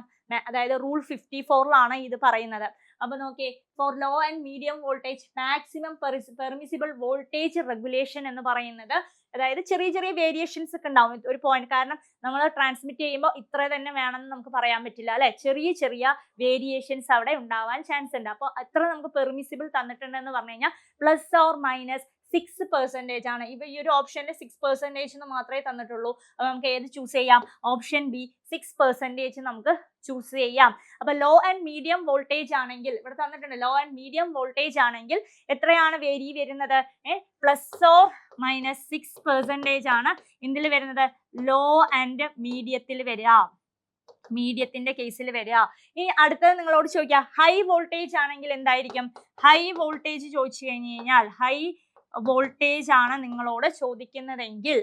അതായത് റൂൾ 54ലാണ് ഇത് പറയുന്നത്. അപ്പൊ നോക്കിയേ, for low and medium voltage maximum permissible voltage regulation എന്ന് പറയുന്നത്, അതായത് ചെറിയ ചെറിയ വേരിയേഷൻസ് ഒക്കെ ഉണ്ടാവും ഒരു പോയിന്റ്. കാരണം നമ്മൾ ട്രാൻസ്മിറ്റ് ചെയ്യുമ്പോൾ ഇത്ര തന്നെ വേണമെന്ന് നമുക്ക് പറയാൻ പറ്റില്ല അല്ലെ. ചെറിയ ചെറിയ വേരിയേഷൻസ് അവിടെ ഉണ്ടാവാൻ ചാൻസ് ഉണ്ട്. അപ്പോൾ അത്ര നമുക്ക് പെർമിസിബിൾ തന്നിട്ടുണ്ടെന്ന് പറഞ്ഞു കഴിഞ്ഞാൽ +or -6% ആണ്. ഇപ്പൊ ഈ ഒരു ഓപ്ഷനിൽ 6% എന്ന് മാത്രമേ തന്നിട്ടുള്ളൂ. അപ്പൊ നമുക്ക് ഏത് ചൂസ് ചെയ്യാം? ഓപ്ഷൻ ബി 6% നമുക്ക് ചൂസ് ചെയ്യാം. അപ്പൊ ലോ ആൻഡ് മീഡിയം വോൾട്ടേജ് ആണെങ്കിൽ ഇവിടെ തന്നിട്ടുണ്ട്. ലോ ആൻഡ് മീഡിയം വോൾട്ടേജ് ആണെങ്കിൽ എത്രയാണ് വേരി വരുന്നത്? +or-6% ആണ് ഇതിൽ വരുന്നത്. ലോ ആൻഡ് മീഡിയത്തിൽ വരിക, മീഡിയത്തിന്റെ കേസിൽ വരിക. ഇനി അടുത്തത് നിങ്ങളോട് ചോദിക്കാം, ഹൈ വോൾട്ടേജ് ആണെങ്കിൽ എന്തായിരിക്കും? ഹൈ വോൾട്ടേജ് ചോദിച്ചു കഴിഞ്ഞു കഴിഞ്ഞാൽ, ഹൈ വോൾട്ടേജ് ആണ് നിങ്ങളോട് ചോദിക്കുന്നതെങ്കിൽ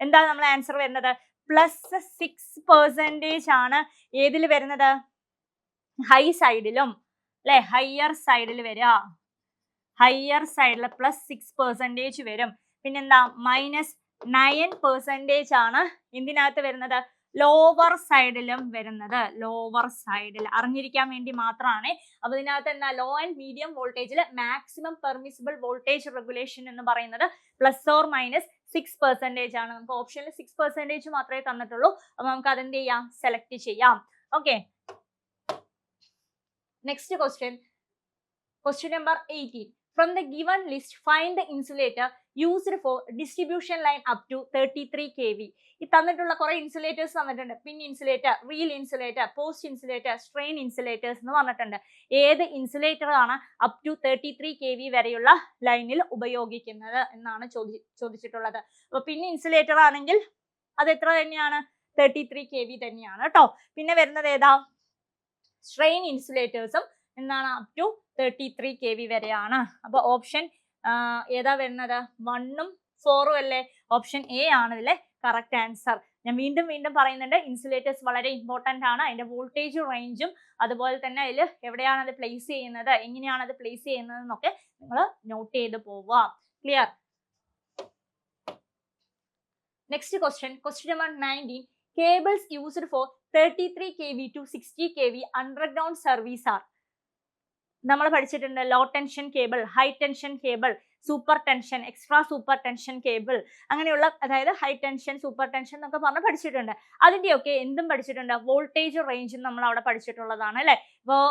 എന്താ നമ്മൾ ആൻസർ വരുന്നത്? +6% ആണ് ഏതിൽ വരുന്നത്? ഹൈ സൈഡിലും അല്ലെ, ഹയർ സൈഡിൽ വരിക. ഹയർ സൈഡിൽ +6% വരും. പിന്നെന്താ? -9% ആണ് എന്തിനകത്ത് വരുന്നത്? ലോവർ സൈഡിലും വരുന്നത്. ലോവർ സൈഡിൽ അറിഞ്ഞിരിക്കാൻ വേണ്ടി മാത്രമാണ്. അപ്പൊ ഇതിനകത്ത് എന്താ? ലോ ആൻഡ് മീഡിയം വോൾട്ടേജിൽ മാക്സിമം പെർമിസിബിൾ വോൾട്ടേജ് റെഗുലേഷൻ എന്ന് പറയുന്നത് +or-6% ആണ്. നമുക്ക് ഓപ്ഷനിൽ 6% മാത്രമേ തന്നിട്ടുള്ളൂ. അപ്പൊ നമുക്ക് അതെന്ത് ചെയ്യാം? സെലക്ട് ചെയ്യാം. Okay, next question, question number 18. From the given list, find the insulator used for distribution line up to 33 kV. ഈ തന്നിട്ടുള്ള കുറെ ഇൻസുലേറ്റേഴ്സ് തന്നിട്ടുണ്ട്. Pin insulator, reel insulator, post insulator, strain insulators എന്ന് പറഞ്ഞിട്ടുണ്ട്. ഏത് ഇൻസുലേറ്റർ ആണ് അപ് ടു 33 kV വരെയുള്ള ലൈനിൽ ഉപയോഗിക്കുന്നത് എന്നാണ് ചോദിച്ചിട്ടുള്ളത്. അപ്പൊ പിൻ ഇൻസുലേറ്റർ ആണെങ്കിൽ അത് എത്ര തന്നെയാണ്? 33 kV തന്നെയാണ് കേട്ടോ. പിന്നെ വരുന്നത് ഏതാ? സ്ട്രെയിൻ ഇൻസുലേറ്റേഴ്സും എന്താണ്? അപ് ടു 33 kV വരെയാണ്. അപ്പൊ ഓപ്ഷൻ ഏതാ വരുന്നത്? 1ഉം 4ഉം അല്ലേ? ഓപ്ഷൻ എ ആണ് ഇതിലെ കറക്റ്റ് ആൻസർ. ഞാൻ വീണ്ടും വീണ്ടും പറയുന്നുണ്ട്, ഇൻസുലേറ്റേഴ്സ് വളരെ ഇമ്പോർട്ടന്റ് ആണ്. അതിന്റെ വോൾട്ടേജ് റേഞ്ചും അതുപോലെ തന്നെ അതിൽ എവിടെയാണ് അത് പ്ലേസ് ചെയ്യുന്നത്, എങ്ങനെയാണ് അത് പ്ലേസ് ചെയ്യുന്നത് എന്നൊക്കെ നിങ്ങൾ നോട്ട് ചെയ്ത് പോവുക. Clear? Next question, question number 19. Cables used for 33 kV to 60 kV underground service are. നമ്മൾ പഠിച്ചിട്ടുണ്ട് low tension cable, high tension cable, super tension, extra super tension cable, അങ്ങനെയുള്ള, അതായത് ഹൈ ടെൻഷൻ, സൂപ്പർ ടെൻഷൻ എന്നൊക്കെ പറഞ്ഞ് പഠിച്ചിട്ടുണ്ട്. അതിന്റെയൊക്കെ എന്തും പഠിച്ചിട്ടുണ്ട്, വോൾട്ടേജ് റേഞ്ചും നമ്മൾ അവിടെ പഠിച്ചിട്ടുള്ളതാണ് അല്ലെ. ഇപ്പോൾ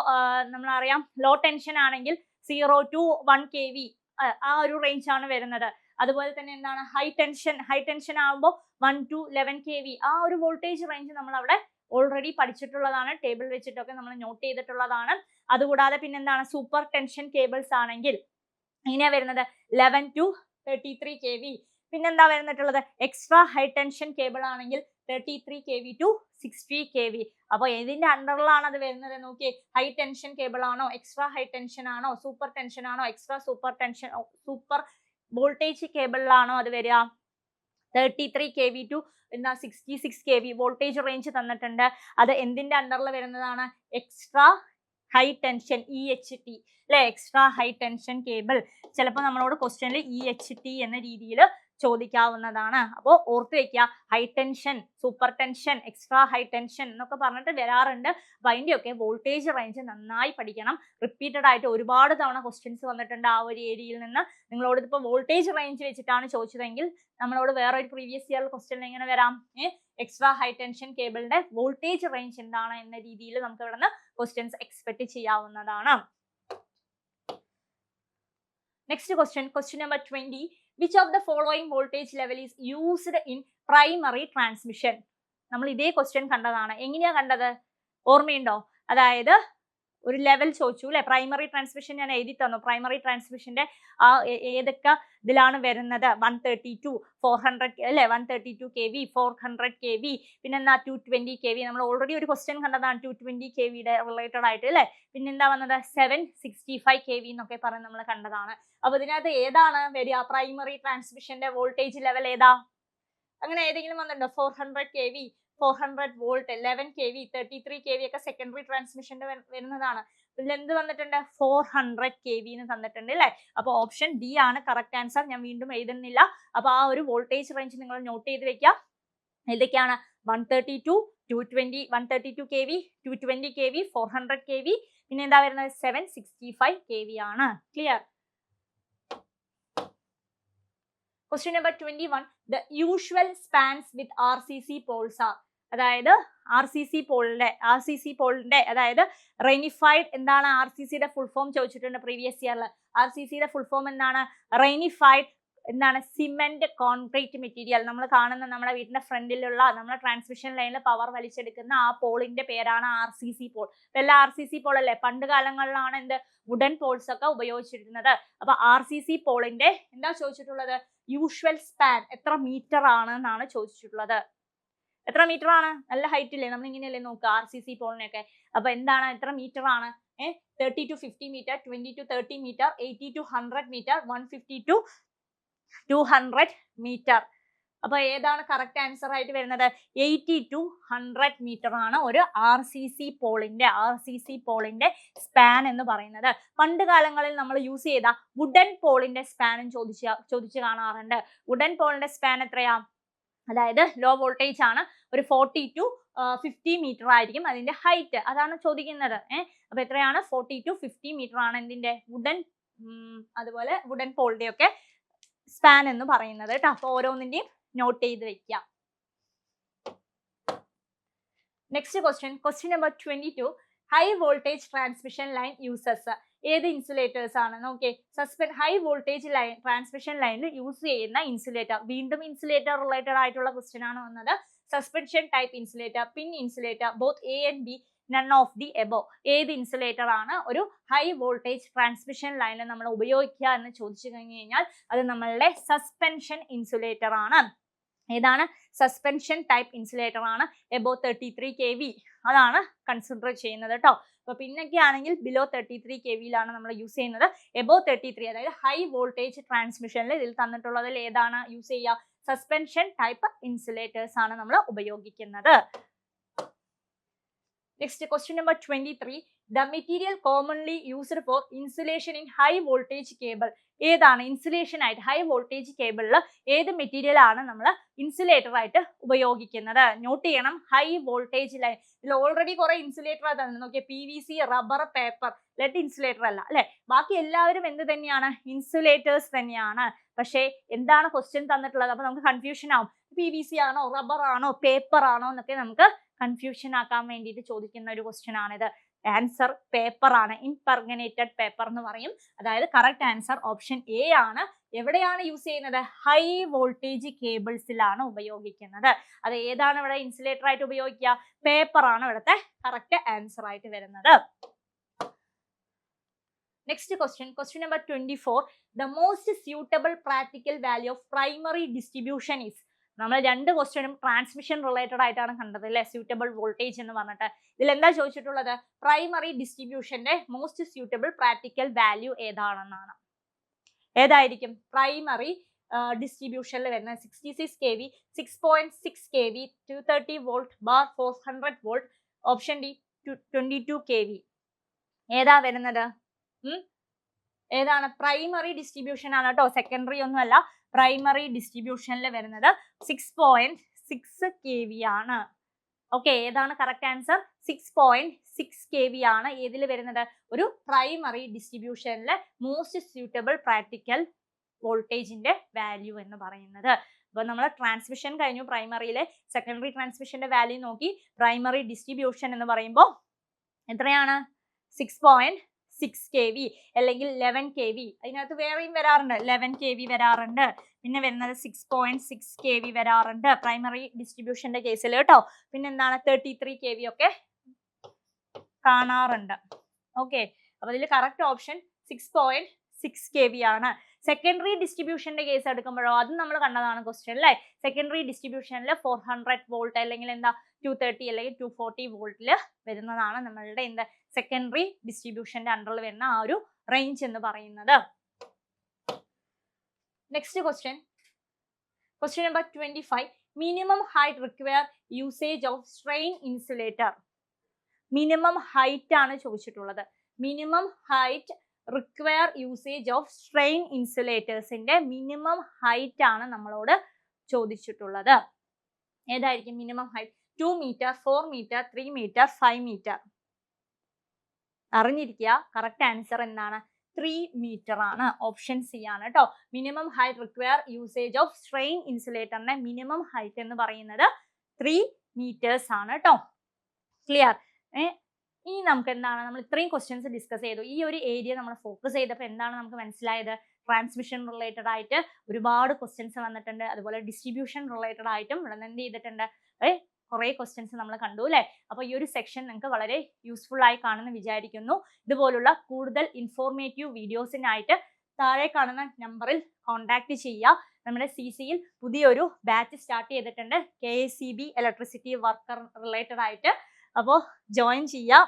നമ്മളറിയാം ലോ ടെൻഷൻ ആണെങ്കിൽ 0 to 1 kV ആ ഒരു റേഞ്ച് ആണ് വരുന്നത്. അതുപോലെ തന്നെ എന്താണ് ഹൈ ടെൻഷൻ ആകുമ്പോൾ 1 to 11 kV ആ ഒരു വോൾട്ടേജ് റേഞ്ച് നമ്മൾ അവിടെ ഓൾറെഡി പഠിച്ചിട്ടുള്ളതാണ്. ടേബിൾ വെച്ചിട്ടൊക്കെ നമ്മൾ നോട്ട് ചെയ്തിട്ടുള്ളതാണ്. അതുകൂടാതെ പിന്നെന്താണ് സൂപ്പർ ടെൻഷൻ കേബിൾസ് ആണെങ്കിൽ എങ്ങനെയാ വരുന്നത്? 11 to 33 kV. പിന്നെന്താ വരുന്നിട്ടുള്ളത്? എക്സ്ട്രാ ഹൈ ടെൻഷൻ കേബിൾ ആണെങ്കിൽ 33 kV to 60 kV. അപ്പോൾ ഏതിന്റെ അണ്ടറിലാണ് അത് വരുന്നത് നോക്കിയേ. ഹൈ ടെൻഷൻ കേബിൾ ആണോ, എക്സ്ട്രാ ഹൈ ടെൻഷൻ ആണോ, സൂപ്പർ ടെൻഷൻ ആണോ, extra super tension, super voltage കേബിളിലാണോ അത് വരിക? 33 kV to 66 kV voltage range തന്നിട്ടുണ്ട്. അത് എന്തിന്റെ അണ്ടറിൽ വരുന്നതാണ്? എക്സ്ട്രാ ഹൈ ടെൻഷൻ, EHT അല്ലെ, എക്സ്ട്രാ ഹൈ ടെൻഷൻ കേബിൾ. ചിലപ്പോൾ നമ്മളോട് ക്വസ്റ്റ്യനിൽ EHT എന്ന രീതിയിൽ ചോദിക്കാവുന്നതാണ്. അപ്പോൾ ഓർത്ത് വെക്കുക, high tension, super tension, extra high tension എന്നൊക്കെ പറഞ്ഞിട്ട് വരാറുണ്ട്. അപ്പൊ അതിന്റെയൊക്കെ വോൾട്ടേജ് റേഞ്ച് നന്നായി പഠിക്കണം. റിപ്പീറ്റഡ് ആയിട്ട് ഒരുപാട് തവണ ക്വസ്റ്റ്യൻസ് വന്നിട്ടുണ്ട് ആ ഒരു ഏരിയയിൽ നിന്ന്. നിങ്ങളോട് ഇപ്പോൾ വോൾട്ടേജ് റേഞ്ച് വെച്ചിട്ടാണ് ചോദിച്ചതെങ്കിൽ നമ്മളോട് വേറെ ഒരു പ്രീവിയസ് ഇയർ ക്വസ്റ്റ്യൻ എങ്ങനെ വരാം? എക്സ്ട്രാ ഹൈ ടെൻഷൻ കേബിളിന്റെ വോൾട്ടേജ് റേഞ്ച് എന്താണ് എന്ന രീതിയിൽ നമുക്ക് ഇവിടെ നിന്ന് ക്വസ്റ്റ്യൻസ് എക്സ്പെക്ട് ചെയ്യാവുന്നതാണ്. Next question number 20. Which of the following voltage level is used in primary transmission? നമ്മൾ ഇതേ ക്വസ്റ്റ്യൻ കണ്ടതാണ്. എങ്ങനെയാ കണ്ടത്? ഓർമ്മയുണ്ടോ? അതായത് ഒരു ലെവൽ ചോദിച്ചു അല്ലെ. പ്രൈമറി ട്രാൻസ്മിഷൻ ഞാൻ എഴുതി തന്നു. പ്രൈമറി ട്രാൻസ്മിഷന്റെ ഏതൊക്കെ ഇതിലാണ് വരുന്നത്? 132, 400 അല്ലെ, 132 kV, 400 kV, പിന്നെന്താ 220 kV. നമ്മൾ ഓൾറെഡി ഒരു ക്വസ്റ്റ്യൻ കണ്ടതാണ് 220 kVയുടെ റിലേറ്റഡ് ആയിട്ട് അല്ലെ. പിന്നെന്താ വന്നത്? 765 kV എന്നൊക്കെ പറഞ്ഞ് നമ്മൾ കണ്ടതാണ്. അപ്പൊ ഇതിനകത്ത് ഏതാണ് വരിക? പ്രൈമറി ട്രാൻസ്മിഷന്റെ വോൾട്ടേജ് ലെവൽ ഏതാ? അങ്ങനെ ഏതെങ്കിലും വന്നിട്ടുണ്ടോ? 400 kV, 400 വോൾട്ട്, 11 kV, 33 kV ഒക്കെ സെക്കൻഡറി ട്രാൻസ്മിഷന്റെ വരുന്നതാണ്. ഇതിൽ എന്ത് വന്നിട്ടുണ്ട്? 400 kV എന്ന് തന്നിട്ടുണ്ട് അല്ലെ. അപ്പൊ ഓപ്ഷൻ ഡി ആണ് കറക്റ്റ് ആൻസർ. ഞാൻ വീണ്ടും എഴുതുന്നില്ല. അപ്പൊ ആ ഒരു വോൾട്ടേജ് റേഞ്ച് നിങ്ങൾ നോട്ട് ചെയ്ത് വെക്കാം. ഏതൊക്കെയാണ്? 132, 220, 132 kV, 220 kV, 400 kV, പിന്നെ എന്താ വരുന്നത്? 765 kV ആണ്. Clear? Question number 21. The usual spans with RCC poles are. അതായത് RCC പോളിന്റെ അതായത് റെയിനിഫൈഡ് എന്താണ്? RCCയുടെ ഫുൾ ഫോം ചോദിച്ചിട്ടുണ്ട് പ്രീവിയസ് ഇയറിൽ. RCCയുടെ ഫുൾ ഫോം എന്താണ്? റെയിനിഫൈഡ് എന്താണ്? Cement concrete material. നമ്മൾ കാണുന്ന നമ്മുടെ വീടിന്റെ ഫ്രണ്ടിലുള്ള നമ്മുടെ ട്രാൻസ്മിഷൻ ലൈനിൽ പവർ വലിച്ചെടുക്കുന്ന ആ പോളിന്റെ പേരാണ് RCC പോൾ. എല്ലാ RCC പോൾ അല്ലേ? പണ്ട് കാലങ്ങളിലാണ് എന്ത് വുഡൻ പോൾസ് ഒക്കെ ഉപയോഗിച്ചിരുന്നത്. അപ്പൊ RCC പോളിന്റെ എന്താ ചോദിച്ചിട്ടുള്ളത്? യൂഷ്വൽ സ്പാൻ എത്ര മീറ്റർ ആണ് എന്നാണ് ചോദിച്ചിട്ടുള്ളത്. എത്ര മീറ്റർ ആണ്? നല്ല ഹൈറ്റ് ഇല്ലേ? നമ്മൾ ഇങ്ങനെയല്ലേ നോക്കുക RCC പോളിനെയൊക്കെ. അപ്പൊ എന്താണ്? എത്ര മീറ്റർ ആണ്? 30 to 50 meter, 20 to 30 meter, 80 to 100 meter, 150 to 200 meter. അപ്പൊ ഏതാണ് കറക്റ്റ് ആൻസർ ആയിട്ട് വരുന്നത്? 80 to 100 മീറ്റർ ആണ് ഒരു RCC പോളിന്റെ സ്പാൻ എന്ന് പറയുന്നത്. പണ്ട് കാലങ്ങളിൽ നമ്മൾ യൂസ് ചെയ്ത വുഡൻ പോളിന്റെ സ്പാനും ചോദിച്ചു കാണാറുണ്ട്. വുഡൻ പോളിന്റെ സ്പാൻ എത്രയാ? അതായത് ലോ വോൾട്ടേജ് ആണ്. ഒരു 40 to 50 മീറ്റർ ആയിരിക്കും അതിന്റെ ഹൈറ്റ്. അതാണ് ചോദിക്കുന്നത്. അപ്പൊ എത്രയാണ്? 40 to 50 മീറ്റർ ആണ് എന്തിന്റെ? വുഡൻ അതുപോലെ വുഡൻ പോളിന്റെ ഒക്കെ സ്പാൻ എന്ന് പറയുന്നത് കേട്ടോ. അപ്പൊ ഓരോന്നിന്റെയും നോട്ട് ചെയ്ത് വെക്കുക. Next question number 22. High voltage transmission line uses. ഏത് ഇൻസുലേറ്റേഴ്സ് ആണ്? നോക്കിയേ. ഹൈ വോൾട്ടേജ് ലൈൻ ട്രാൻസ്മിഷൻ ലൈനിൽ യൂസ് ചെയ്യുന്ന ഇൻസുലേറ്റർ. വീണ്ടും ഇൻസുലേറ്റർ റിലേറ്റഡ് ആയിട്ടുള്ള ക്വസ്റ്റ്യൻ ആണ് വന്നത്. Suspension type insulator, pin insulator, both A and B, none of the above. ഏത് ഇൻസുലേറ്റർ ആണ് ഒരു ഹൈ വോൾട്ടേജ് ട്രാൻസ്മിഷൻ ലൈനിൽ നമ്മൾ ഉപയോഗിക്കുക എന്ന് ചോദിച്ചു കഴിഞ്ഞാൽ അത് നമ്മളുടെ സസ്പെൻഷൻ ഇൻസുലേറ്റർ ആണ്. ഏതാണ്? സസ്പെൻഷൻ ടൈപ്പ് ഇൻസുലേറ്റർ ആണ്. എബോവ് 33 kV അതാണ് കൺസിഡർ ചെയ്യുന്നത് കേട്ടോ. അപ്പൊ പിന്നൊക്കെ ആണെങ്കിൽ ബിലോ 33 kVയിലാണ് നമ്മൾ യൂസ് ചെയ്യുന്നത്. എബോവ് 33 അതായത് ഹൈ വോൾട്ടേജ് ട്രാൻസ്മിഷനിൽ ഇതിൽ തന്നിട്ടുള്ളതിൽ ഏതാണ് യൂസ് ചെയ്യുക? സസ്പെൻഷൻ ടൈപ്പ് ഇൻസുലേറ്റേഴ്സ് ആണ് നമ്മൾ ഉപയോഗിക്കുന്നത്. Next question number 23. The material commonly used for insulation in high voltage cable. ഏതാണ് ഇൻസുലേഷൻ ആയിട്ട് ഹൈ വോൾട്ടേജ് കേബിളിൽ ഏത് മെറ്റീരിയൽ ആണ് നമ്മൾ ഇൻസുലേറ്റർ ആയിട്ട് ഉപയോഗിക്കുന്നത്? നോട്ട് ചെയ്യണം. High voltage line. ഇതിൽ ഓൾറെഡി കുറെ ഇൻസുലേറ്റർ തന്നെ നോക്കിയ PVC, rubber, paper, lead insulator അല്ല അല്ലെ. ബാക്കി എല്ലാവരും എന്ത് തന്നെയാണ്? ഇൻസുലേറ്റേഴ്സ് തന്നെയാണ്. പക്ഷേ എന്താണ് ക്വസ്റ്റ്യൻ തന്നിട്ടുള്ളത്? അപ്പൊ നമുക്ക് കൺഫ്യൂഷൻ ആവും. PVC ആണോ, റബ്ബർ ആണോ, പേപ്പർ ആണോ എന്നൊക്കെ നമുക്ക് കൺഫ്യൂഷൻ ആക്കാൻ വേണ്ടിയിട്ട് ചോദിക്കുന്ന ഒരു ക്വസ്റ്റ്യൻ ആണിത്. ആൻസർ പേപ്പർ ആണ്. ഇൻപെർഗനേറ്റഡ് പേപ്പർ എന്ന് പറയും. അതായത് കറക്റ്റ് ആൻസർ ഓപ്ഷൻ എ ആണ്. എവിടെയാണ് യൂസ് ചെയ്യുന്നത്? ഹൈ വോൾട്ടേജ് കേബിൾസിലാണ് ഉപയോഗിക്കുന്നത്. അത് ഏതാണ് ഇവിടെ ഇൻസുലേറ്റർ ആയിട്ട് ഉപയോഗിക്കുക? പേപ്പർ ആണ് ഇവിടുത്തെ കറക്റ്റ് ആൻസർ ആയിട്ട് വരുന്നത്. Next question number 24. The most suitable practical value of primary distribution is. നമ്മൾ രണ്ട് ക്വസ്റ്റ്യനും ട്രാൻസ്മിഷൻ റിലേറ്റഡ് ആയിട്ടാണ് കണ്ടത് അല്ലെ. സ്യൂട്ടബിൾ വോൾട്ടേജ് എന്ന് പറഞ്ഞിട്ട് ഇതിൽ എന്താ ചോദിച്ചിട്ടുള്ളത്? പ്രൈമറി ഡിസ്ട്രിബ്യൂഷന്റെ മോസ്റ്റ് സ്യൂട്ടബിൾ പ്രാക്ടിക്കൽ വാല്യൂ ഏതാണെന്നാണ്. ഏതായിരിക്കും? പ്രൈമറി ഡിസ്ട്രിബ്യൂഷനിൽ വരുന്നത് 66 kV, 6.6 kV, 230 volt bar 400 volt. Option D 22 kV. ഏതാ വരുന്നത്? ഏതാണ്? പ്രൈമറി ഡിസ്ട്രിബ്യൂഷൻ ആണ് കേട്ടോ, സെക്കൻഡറി ഒന്നും അല്ല. പ്രൈമറി ഡിസ്ട്രിബ്യൂഷനിൽ വരുന്നത് 6.6 kV ആണ്. ഓക്കെ, ഏതാണ് കറക്റ്റ് ആൻസർ? 6.6 kV ആണ് ഏതിൽ വരുന്നത്? ഒരു പ്രൈമറി ഡിസ്ട്രിബ്യൂഷനിൽ മോസ്റ്റ് സ്യൂട്ടബിൾ പ്രാക്ടിക്കൽ വോൾട്ടേജിന്റെ വാല്യൂ എന്ന് പറയുന്നത്. അപ്പൊ നമ്മൾ ട്രാൻസ്മിഷൻ കഴിഞ്ഞു. പ്രൈമറിയിലെ സെക്കൻഡറി ട്രാൻസ്മിഷന്റെ വാല്യൂ നോക്കി. പ്രൈമറി ഡിസ്ട്രിബ്യൂഷൻ എന്ന് പറയുമ്പോൾ എത്രയാണ്? 6.6 6 kV അല്ലെങ്കിൽ 11 kV. അതിനകത്ത് വേറെയും വരാറുണ്ട്, 11 kV വരാറുണ്ട്, പിന്നെ വരുന്നത് 6.6 kV വരാറുണ്ട് പ്രൈമറി ഡിസ്ട്രിബ്യൂഷന്റെ കേസിൽ കേട്ടോ. പിന്നെ എന്താണ് 33 kV ഒക്കെ കാണാറുണ്ട്. ഓക്കെ, അപ്പൊ ഇതിൽ കറക്റ്റ് ഓപ്ഷൻ 6.6 kV ആണ്. സെക്കൻഡറി ഡിസ്ട്രിബ്യൂഷന്റെ കേസ് എടുക്കുമ്പോഴോ അതും നമ്മൾ കണ്ടതാണ് ക്വസ്റ്റ്യൻ അല്ലേ. സെക്കൻഡറി ഡിസ്ട്രിബ്യൂഷനിൽ 400 വോൾട്ട് അല്ലെങ്കിൽ എന്താ 230 അല്ലെങ്കിൽ 240 വോൾട്ടിൽ വരുന്നതാണ് നമ്മളുടെ എന്താ സെക്കൻഡറി ഡിസ്ട്രിബ്യൂഷന്റെ അണ്ടറിൽ വരുന്ന ആ ഒരു റേഞ്ച് എന്ന് പറയുന്നത്. Next question number 25. Minimum height require usage of strain insulator. Minimum height ആണ് ചോദിച്ചിട്ടുള്ളത്. Minimum height require usage of strain ഇൻസുലേറ്റേഴ്സിന്റെ മിനിമം ഹൈറ്റ് ആണ് നമ്മളോട് ചോദിച്ചിട്ടുള്ളത്. ഏതായിരിക്കും minimum height? 2 metre, 4 metre, 3 metre, 5 metre. അറിഞ്ഞിരിക്കുക, കറക്റ്റ് ആൻസർ എന്താണ്? 3 മീറ്റർ ആണ്. ഓപ്ഷൻ സി ആണ് കേട്ടോ. Minimum height require usage of strain ഇൻസുലേറ്ററിന്റെ മിനിമം ഹൈറ്റ് എന്ന് പറയുന്നത് 3 മീറ്റേഴ്സ് ആണ് കേട്ടോ. ക്ലിയർ? ഇനി നമുക്ക് എന്താണ്, നമ്മൾ ഇത്രയും ക്വസ്റ്റ്യൻസ് ഡിസ്കസ് ചെയ്തു. ഈ ഒരു ഏരിയ നമ്മൾ ഫോക്കസ് ചെയ്തപ്പോൾ എന്താണ് നമുക്ക് മനസ്സിലായത്? ട്രാൻസ്മിഷൻ റിലേറ്റഡ് ആയിട്ട് ഒരുപാട് ക്വസ്റ്റ്യൻസ് വന്നിട്ടുണ്ട്. അതുപോലെ ഡിസ്ട്രിബ്യൂഷൻ റിലേറ്റഡ് ആയിട്ടും ഇവിടെ എന്ത് ചെയ്തിട്ടുണ്ട്, കുറേ ക്വസ്റ്റ്യൻസ് നമ്മൾ കണ്ടു അല്ലേ. അപ്പോൾ ഈ ഒരു സെക്ഷൻ നിങ്ങൾക്ക് വളരെ യൂസ്ഫുൾ ആയി കാണുമെന്ന് വിചാരിക്കുന്നു. ഇതുപോലുള്ള കൂടുതൽ ഇൻഫോർമേറ്റീവ് വീഡിയോസിനായിട്ട് താഴെ കാണുന്ന നമ്പറിൽ കോൺടാക്ട് ചെയ്യുക. നമ്മുടെ CCയിൽ പുതിയൊരു ബാച്ച് സ്റ്റാർട്ട് ചെയ്തിട്ടുണ്ട്, KSEB ഇലക്ട്രിസിറ്റി വർക്കർ റിലേറ്റഡ് ആയിട്ട്. അപ്പോൾ ജോയിൻ ചെയ്യുക,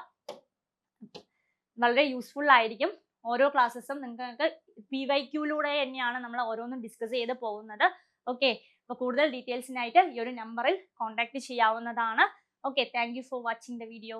വളരെ യൂസ്ഫുൾ ആയിരിക്കും. ഓരോ ക്ലാസ്സസും നിങ്ങൾക്ക് PYQയിലൂടെ തന്നെയാണ് നമ്മൾ ഓരോന്നും ഡിസ്കസ് ചെയ്ത് പോകുന്നത്. ഓക്കെ, അപ്പോൾ കൂടുതൽ ഡീറ്റെയിൽസിനായിട്ട് ഈ ഒരു നമ്പറിൽ കോൺടാക്ട് ചെയ്യാവുന്നതാണ്. Okay, thank you for watching the video.